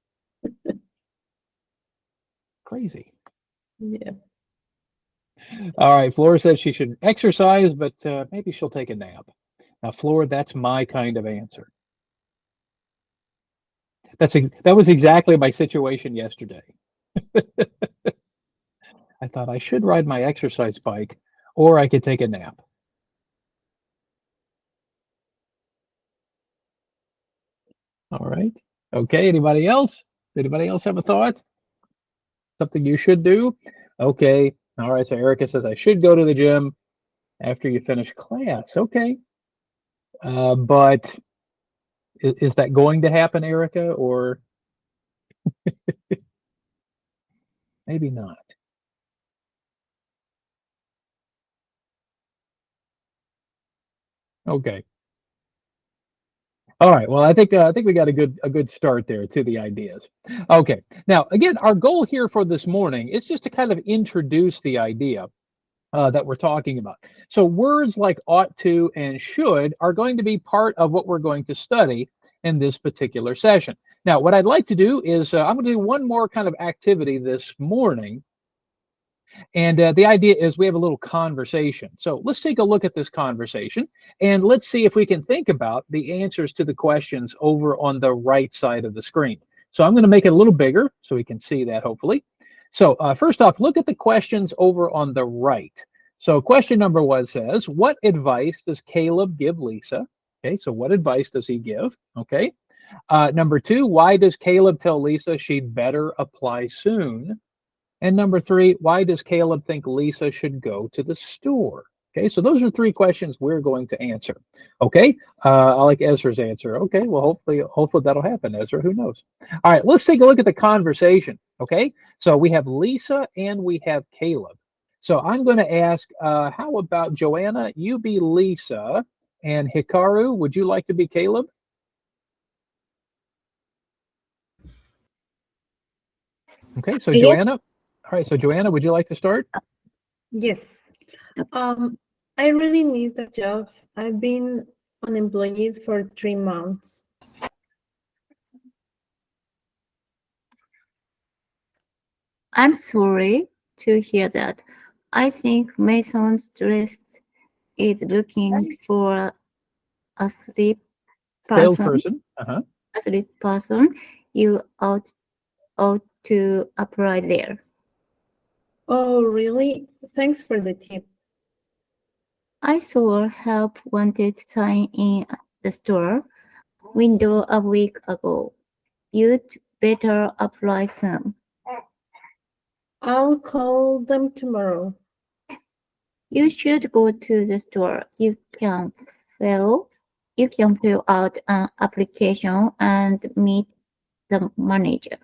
Crazy. yeah. All right, Flora says she should exercise, but maybe she'll take a nap. Now, Flora, that's my kind of answer. That was exactly my situation yesterday. I thought I should ride my exercise bike, or I could take a nap. All right. Okay, anybody else? Anybody else have a thought? Something you should do? Okay. All right, so Erica says I should go to the gym after you finish class. Okay. But is that going to happen, Erica, or maybe not? Okay. All right. Well, I think we got a good start there to the ideas. Okay. Now, again, our goal here for this morning is just to kind of introduce the idea that we're talking about. So words like ought to and should are going to be part of what we're going to study in this particular session. Now, what I'd like to do is I'm going to do one more kind of activity this morning. And the idea is we have a little conversation. So let's take a look at this conversation and let's see if we can think about the answers to the questions over on the right side of the screen. So I'm going to make it a little bigger so we can see that hopefully. So first off, look at the questions over on the right. So question number 1 says, what advice does Caleb give Lisa? Okay, so what advice does he give? Okay. Number 2, why does Caleb tell Lisa she'd better apply soon? And number 3, why does Caleb think Lisa should go to the store? Okay, so those are 3 questions we're going to answer. Okay, I like Ezra's answer. Okay, well, hopefully that'll happen, Ezra. Who knows? All right, let's take a look at the conversation. Okay, so we have Lisa and we have Caleb. So I'm going to ask, how about Joanna? You be Lisa, and Hikaru, would you like to be Caleb? Okay, so Yes. Joanna. All right, so Joanna, would you like to start? Yes. I really need a job. I've been unemployed for 3 months. I'm sorry to hear that. I think Mason's dress is looking for a sleep person. Salesperson. Uh-huh. A sleep person. You ought to apply there. Oh, really? Thanks for the tip. I saw help wanted sign in the store window a week ago. You'd better apply soon. I'll call them tomorrow. You should go to the store. You can fill out an application and meet the manager.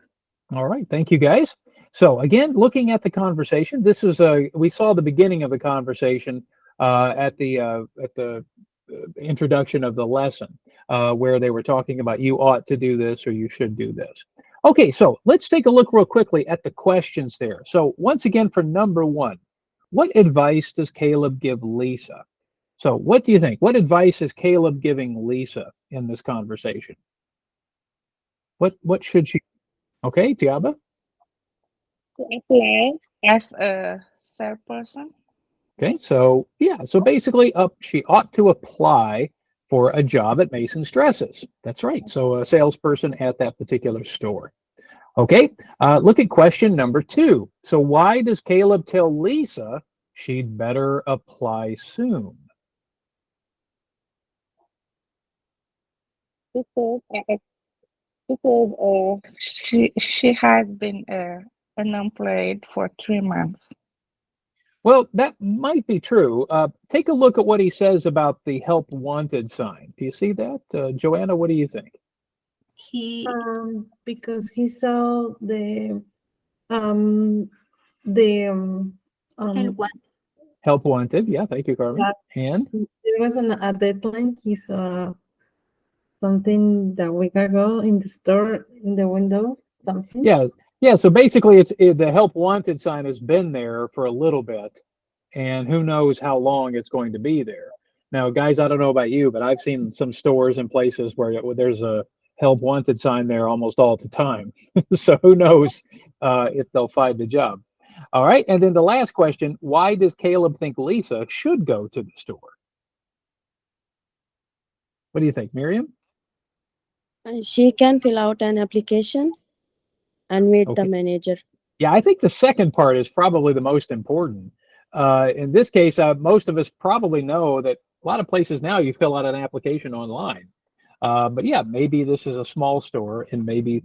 All right, thank you guys. So again, looking at the conversation, this is we saw the beginning of the conversation at the introduction of the lesson, where they were talking about you ought to do this or you should do this. Okay, so let's take a look real quickly at the questions there. So once again, for number one, what advice does Caleb give Lisa? So what do you think? What advice is Caleb giving Lisa in this conversation? What should she? Okay, Tiaba. To apply as a salesperson. Okay, so yeah, so basically, she ought to apply for a job at Mason's Dresses. That's right. So a salesperson at that particular store. Okay, look at question number two. So why does Caleb tell Lisa she'd better apply soon? Because she had been unemployed for 3 months. Well, that might be true. Take a look at what he says about the help wanted sign. Do you see that? Joanna, what do you think? He Because he saw the Help wanted. Yeah, thank you, Carmen. And there was a deadline. He saw something that week ago in the store, in the window, something. yeah. So basically, the help wanted sign has been there for a little bit, and who knows how long it's going to be there. Now, guys, I don't know about you, but I've seen some stores and places where there's a help wanted sign there almost all the time. So who knows if they'll find the job. All right, and then the last question, why does Caleb think Lisa should go to the store? What do you think, Miriam? She can fill out an application and meet the manager. Yeah, I think the second part is probably the most important. In this case, most of us probably know that a lot of places now you fill out an application online. But yeah, maybe this is a small store and maybe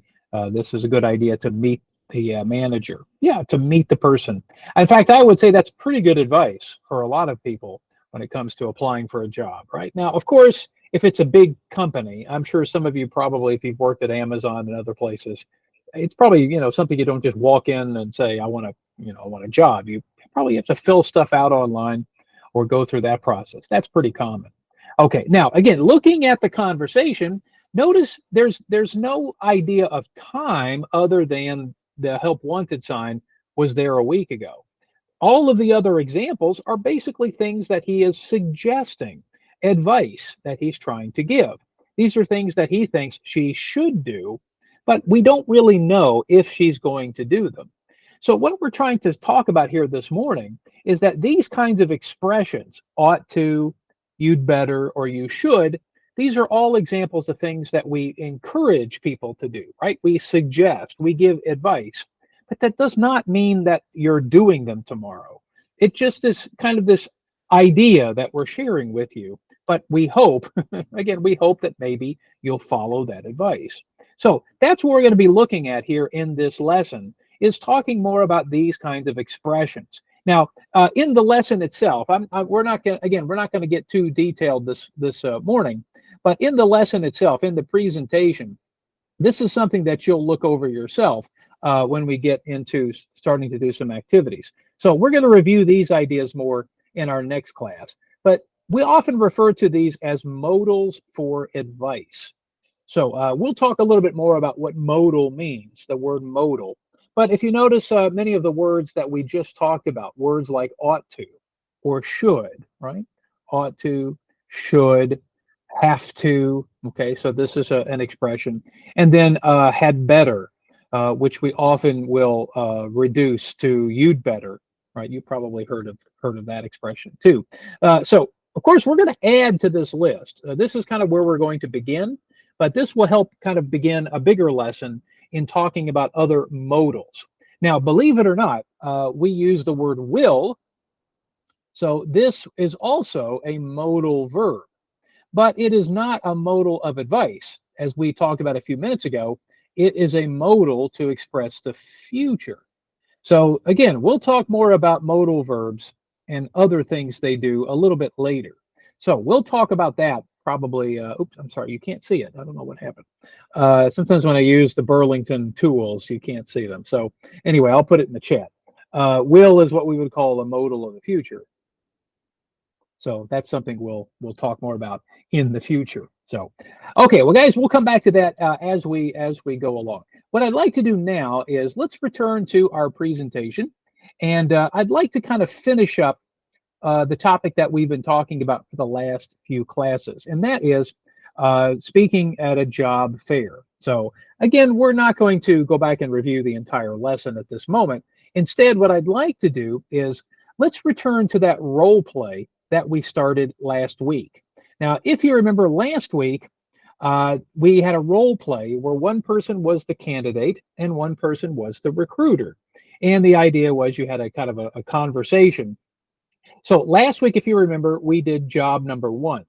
this is a good idea to meet the manager. Yeah, to meet the person. In fact, I would say that's pretty good advice for a lot of people when it comes to applying for a job, right? Now, of course, if it's a big company, I'm sure some of you probably, if you've worked at Amazon and other places, it's probably, something you don't just walk in and say, I want a job. You probably have to fill stuff out online or go through that process. That's pretty common. Okay, now again, looking at the conversation, notice there's no idea of time other than the help wanted sign was there a week ago. All of the other examples are basically things that he is suggesting, advice that he's trying to give. These are things that he thinks she should do, but we don't really know if she's going to do them. So what we're trying to talk about here this morning is that these kinds of expressions, ought to, you'd better, or you should, these are all examples of things that we encourage people to do, right? We suggest, we give advice, but that does not mean that you're doing them tomorrow. It just is kind of this idea that we're sharing with you, but we hope, again, we hope that maybe you'll follow that advice. So that's what we're going to be looking at here in this lesson, is talking more about these kinds of expressions. Now, in the lesson itself, we're not going to get too detailed this morning, but in the lesson itself, in the presentation, this is something that you'll look over yourself when we get into starting to do some activities. So we're going to review these ideas more in our next class, but we often refer to these as modals for advice. So we'll talk a little bit more about what modal means, the word modal. But if you notice many of the words that we just talked about, words like ought to or should, right? Ought to, should, have to. Okay, so this is an expression. And then had better, which we often will reduce to you'd better, right? You probably heard of that expression too. So of course we're going to add to this list. This is kind of where we're going to begin, but this will help kind of begin a bigger lesson in talking about other modals. Now, believe it or not, we use the word will. So this is also a modal verb, but it is not a modal of advice. As we talked about a few minutes ago, it is a modal to express the future. So again, we'll talk more about modal verbs and other things they do a little bit later. So we'll talk about that probably, oops, I'm sorry, you can't see it. I don't know what happened. Sometimes when I use the Burlington tools, you can't see them. So anyway, I'll put it in the chat. Will is what we would call a modal of the future. So that's something we'll talk more about in the future. So, okay, well, guys, we'll come back to that as we go along. What I'd like to do now is let's return to our presentation, and I'd like to kind of finish up the topic that we've been talking about for the last few classes, and that is speaking at a job fair. So again, we're not going to go back and review the entire lesson at this moment. Instead, what I'd like to do is let's return to that role play that we started last week. Now, if you remember last week, we had a role play where one person was the candidate and one person was the recruiter. And the idea was you had a kind of a conversation. So last week, if you remember, we did job number 1.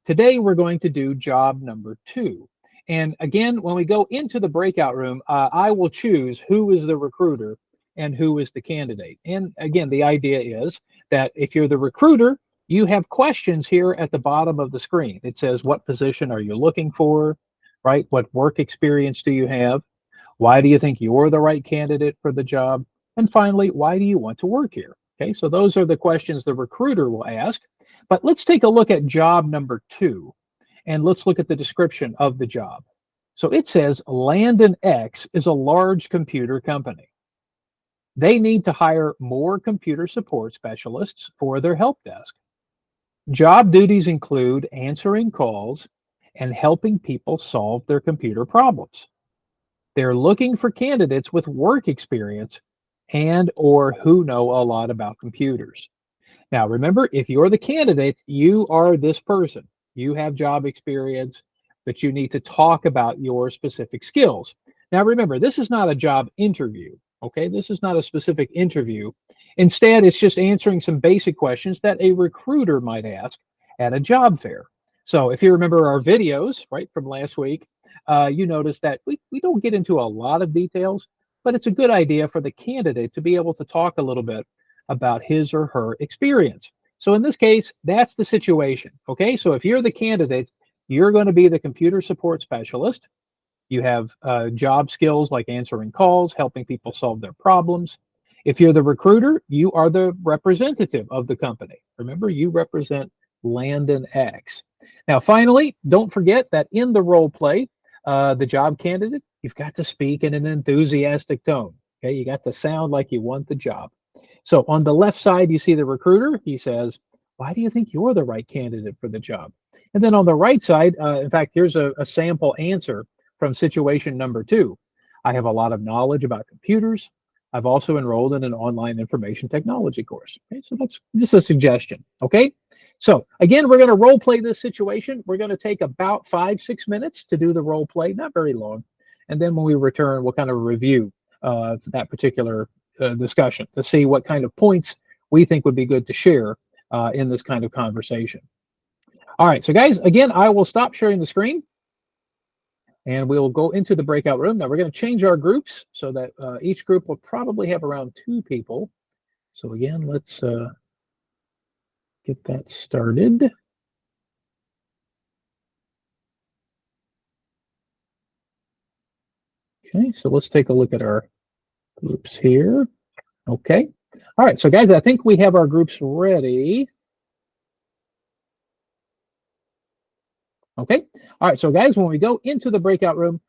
Today, we're going to do job number 2. And again, when we go into the breakout room, I will choose who is the recruiter and who is the candidate. And again, the idea is that if you're the recruiter, you have questions here at the bottom of the screen. It says, what position are you looking for, right? What work experience do you have? Why do you think you're the right candidate for the job? And finally, why do you want to work here? Okay, so those are the questions the recruiter will ask. But let's take a look at job number 2, and let's look at the description of the job. So it says, Landon X is a large computer company. They need to hire more computer support specialists for their help desk. Job duties include answering calls and helping people solve their computer problems. They're looking for candidates with work experience and or who know a lot about computers. Now, remember, if you're the candidate, you are this person. You have job experience, but you need to talk about your specific skills. Now, remember, this is not a job interview, okay? This is not a specific interview. Instead, it's just answering some basic questions that a recruiter might ask at a job fair. So if you remember our videos, right, from last week, you notice that we don't get into a lot of details, but it's a good idea for the candidate to be able to talk a little bit about his or her experience. So in this case, that's the situation, okay? So if you're the candidate, you're going to be the computer support specialist. You have job skills like answering calls, helping people solve their problems. If you're the recruiter, you are the representative of the company. Remember, you represent Landon X. Now, finally, don't forget that in the role play, the job candidate, you've got to speak in an enthusiastic tone. Okay, you got to sound like you want the job. So on the left side, you see the recruiter. He says, why do you think you're the right candidate for the job? And then on the right side, in fact, here's a sample answer from situation number 2. I have a lot of knowledge about computers. I've also enrolled in an online information technology course. Okay, so that's just a suggestion. Okay, so again, we're going to role play this situation. We're going to take about 5-6 minutes to do the role play, not very long. And then when we return, we'll kind of review that particular discussion to see what kind of points we think would be good to share in this kind of conversation. All right, so guys, again, I will stop sharing the screen and we'll go into the breakout room. Now we're going to change our groups so that each group will probably have around 2 people. So again, let's get that started. Okay, so let's take a look at our groups here. Okay. All right, so guys, I think we have our groups ready. Okay. All right, so guys, when we go into the breakout room,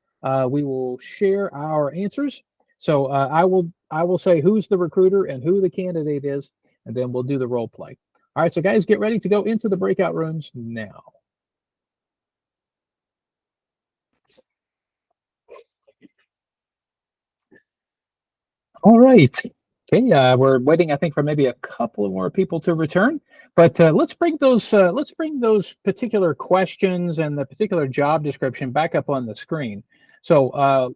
we will share our answers. So I will say who's the recruiter and who the candidate is, and then we'll do the role play. All right, so guys, get ready to go into the breakout rooms now. All right. Okay, we're waiting, I think, for maybe a couple more people to return. But let's bring those particular questions and the particular job description back up on the screen. So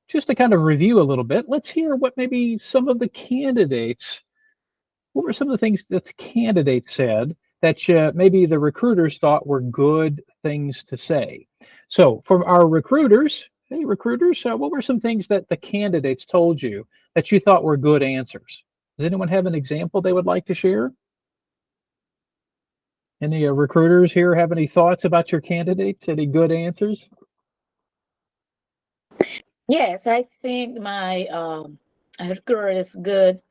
just to kind of review a little bit, let's hear what maybe some of the candidates, what were some of the things that the candidates said that maybe the recruiters thought were good things to say. So from our recruiters, hey, recruiters, what were some things that the candidates told you that you thought were good answers? Does anyone have an example they would like to share? Any recruiters here have any thoughts about your candidates? Any good answers? Yes, I think my recruiter is good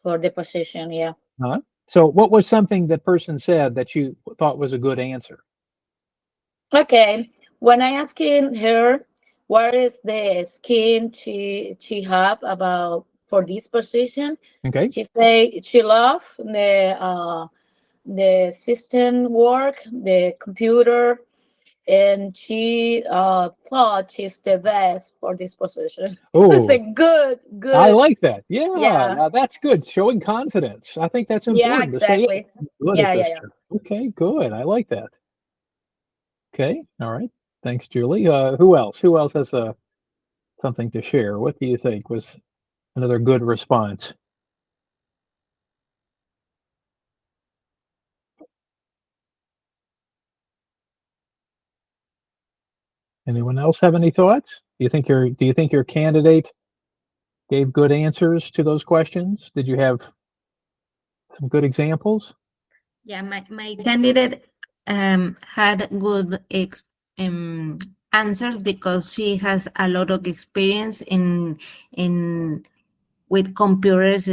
for the position. Yeah. Huh? So what was something that person said that you thought was a good answer? Okay. When I asking her what is the skin she have about for this position, Okay. she say she love the system work, the computer, and she thought she's the best for this position. It's a Oh, good, I good. like that. Yeah, Yeah, now that's good. Showing confidence. I think that's yeah, important to say, yeah, exactly. I'm good at Yeah, this yeah, yeah. job. Okay, good. I like that. Okay. All right. Thanks, Julie. Who else? Who else has something to share? What do you think was another good response? Anyone else have any thoughts? Do you think your candidate gave good answers to those questions? Did you have some good examples? Yeah, my candidate had good answers because she has a lot of experience in with computers.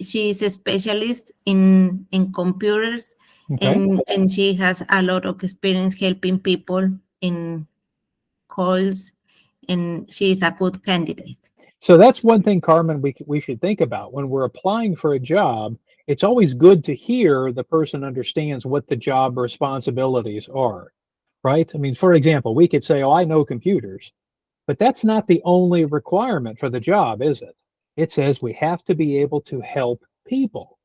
She is a specialist in computers, Okay. and she has a lot of experience helping people in calls, and she is a good candidate. So that's one thing, Carmen, we should think about when we're applying for a job. It's always good to hear the person understands what the job responsibilities are, right? I mean, for example, we could say, "Oh, I know computers," but that's not the only requirement for the job, is it? It says we have to be able to help people.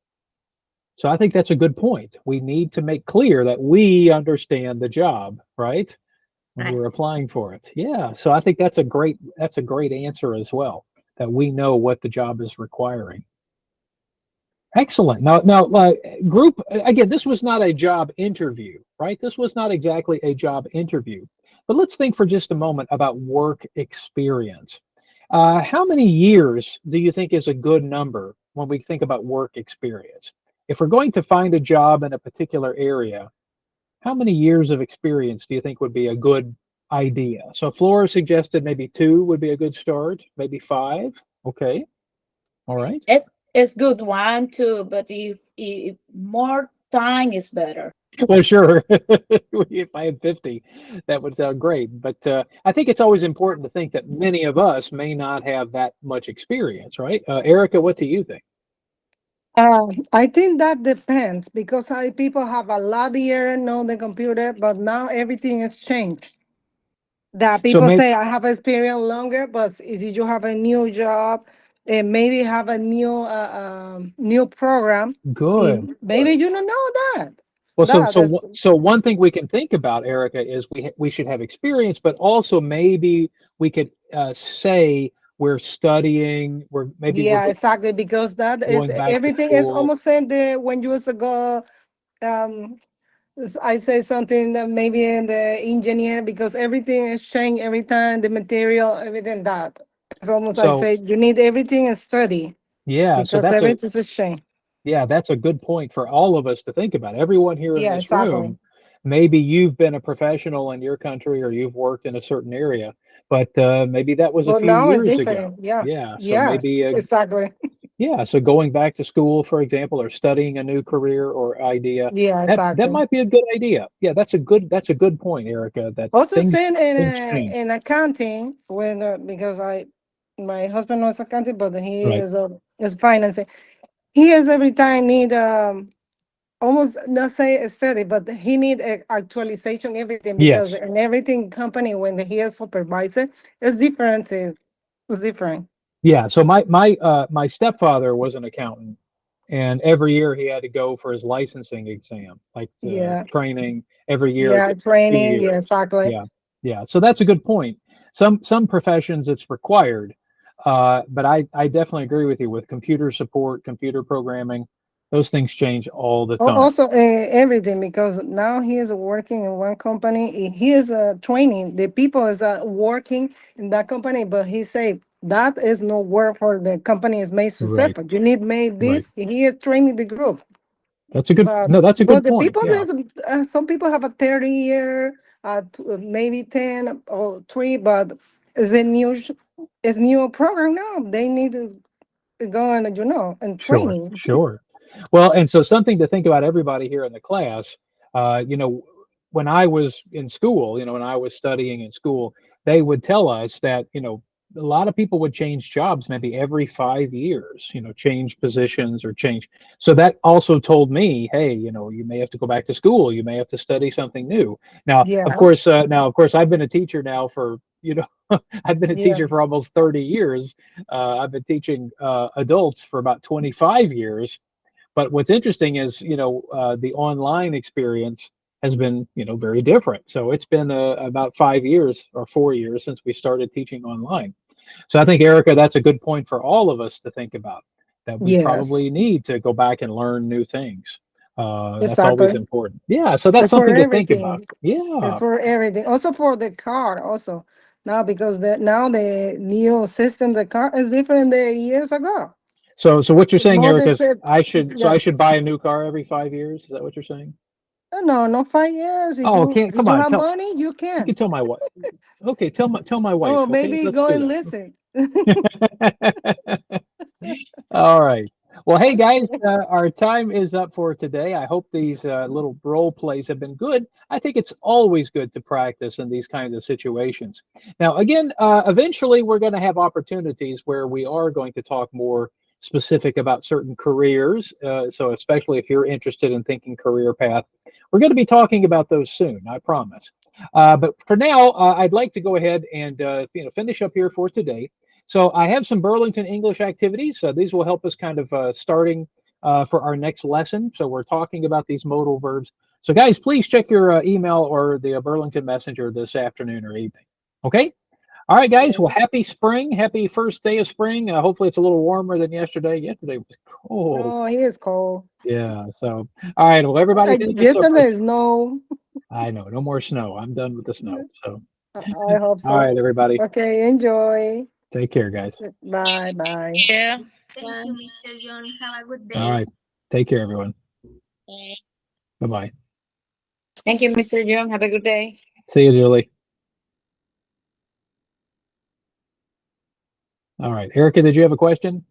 So I think that's a good point. We need to make clear that we understand the job, right? When Right. we're applying for it. Yeah. So I think that's a great answer as well, that we know what the job is requiring. Excellent. Now, group again. This was not a job interview, right? This was not exactly a job interview. But let's think for just a moment about work experience. How many years do you think is a good number when we think about work experience? If we're going to find a job in a particular area, how many years of experience do you think would be a good idea? So Flora suggested maybe 2 would be a good start, maybe 5. Okay. All right. It's good one too, but if more time is better. Well, sure. If I had 50, that would sound great. But I think it's always important to think that many of us may not have that much experience, right? Erica, what do you think? I think that depends because people have a lot here know the computer, but now everything has changed. That So people maybe say I have experience longer, but if you have a new job and maybe have a new program, good. maybe you don't know that. Well, That's so one thing we can think about, Erica, is we should have experience, but also maybe we could say we're studying, we're yeah, exactly, because that is going back to everything is school. almost said the when you used to go. Um, I say something that maybe in the engineer because everything is changed every time the material everything that it's almost I So say you need everything and study yeah, so because everything is a change. yeah, that's a good point for all of us to think about. Everyone here in Yeah, this exactly. room, maybe you've been a professional in your country or you've worked in a certain area, but maybe that was a But few now it's years ago. different. Yeah, Yeah, so yeah, exactly. yeah, so going back to school, for example, or studying a new career or idea, Yeah, that exactly. might be a good idea. Yeah, that's a good point, Erica, that Also, things saying things change. in accounting when because my husband was accounting, but he Right. is financing. He is every time need almost not say a study, but he need a actualization everything because Yes. in everything company when he is supervisor, it's different. It's different. Yeah, so my stepfather was an accountant, and every year he had to go for his licensing exam, like Yeah, training every year, yeah, 2 training. years. Yeah, exactly. Yeah, yeah. So that's a good point. Some professions it's required, but I definitely agree with you with computer support, computer programming. Those things change all the time. Also, everything because now he is working in one company. He is training the people is working in that company, but he say that is no work for the company is made Right, successful. You need made right. this. He is training the group. That's a good, But no, that's a but good the point. people, Yeah, there's some people have a 30 year, maybe 10 or 3, but it's new program now. They need to go and and sure, training. sure. Well, and so something to think about, everybody here in the class, you know, when I was in school, you know, when I was studying in school, they would tell us that, you know, a lot of people would change jobs maybe every 5 years, you know, change positions or change. So that also told me, hey, you know, you may have to go back to school, you may have to study something new. Yeah, Now, of course, I've been a teacher now for, you know, I've been a yeah, teacher for almost 30 years. I've been teaching adults for about 25 years. But what's interesting is, you know, the online experience has been, you know, very different. So it's been about 5 years or 4 years since we started teaching online. So I think, Erica, that's a good point for all of us to think about, that we yes, probably need to go back and learn new things. That's always exactly. important. Yeah, so that's It's for something to think about. everything. It's Yeah. for everything. Also for the car also. Now because the new system, the car is different than years ago. So what you're saying, More they Erica, is said, I yeah. should buy a new car every 5 years? Is that what you're saying? No, not 5 years. Oh, can't, If come you on, have money, you you can can. tell my wife. Okay, tell my wife. Oh, Okay, maybe let's go do and that. listen. All right. Well, hey guys, our time is up for today. I hope these little role plays have been good. I think it's always good to practice in these kinds of situations. Now, again, eventually we're going to have opportunities where we are going to talk more specific about certain careers. So, especially if you're interested in thinking career path, we're going to be talking about those soon. I promise. But for now, I'd like to go ahead and finish up here for today. So I have some Burlington English activities. These will help us kind of starting for our next lesson. So we're talking about these modal verbs. So guys, please check your email or the Burlington Messenger this afternoon or evening. Okay? All right, guys. Well, Yeah. happy spring. Happy first day of spring. Hopefully it's a little warmer than yesterday. Yesterday was cold. No, he is cold. Yeah. So, all right. Well, everybody, thank you so Yesterday much. is no. I know. No more snow. I'm done with the snow. So, I hope all so. right, everybody. Okay, enjoy. Take care, guys. Bye bye. Yeah. Thank you, Mr. John. Have a good day. All right. Take care, everyone. Bye-bye. Thank you, Mr. Young. Have a good day. See you, Julie. All right. Erica, did you have a question?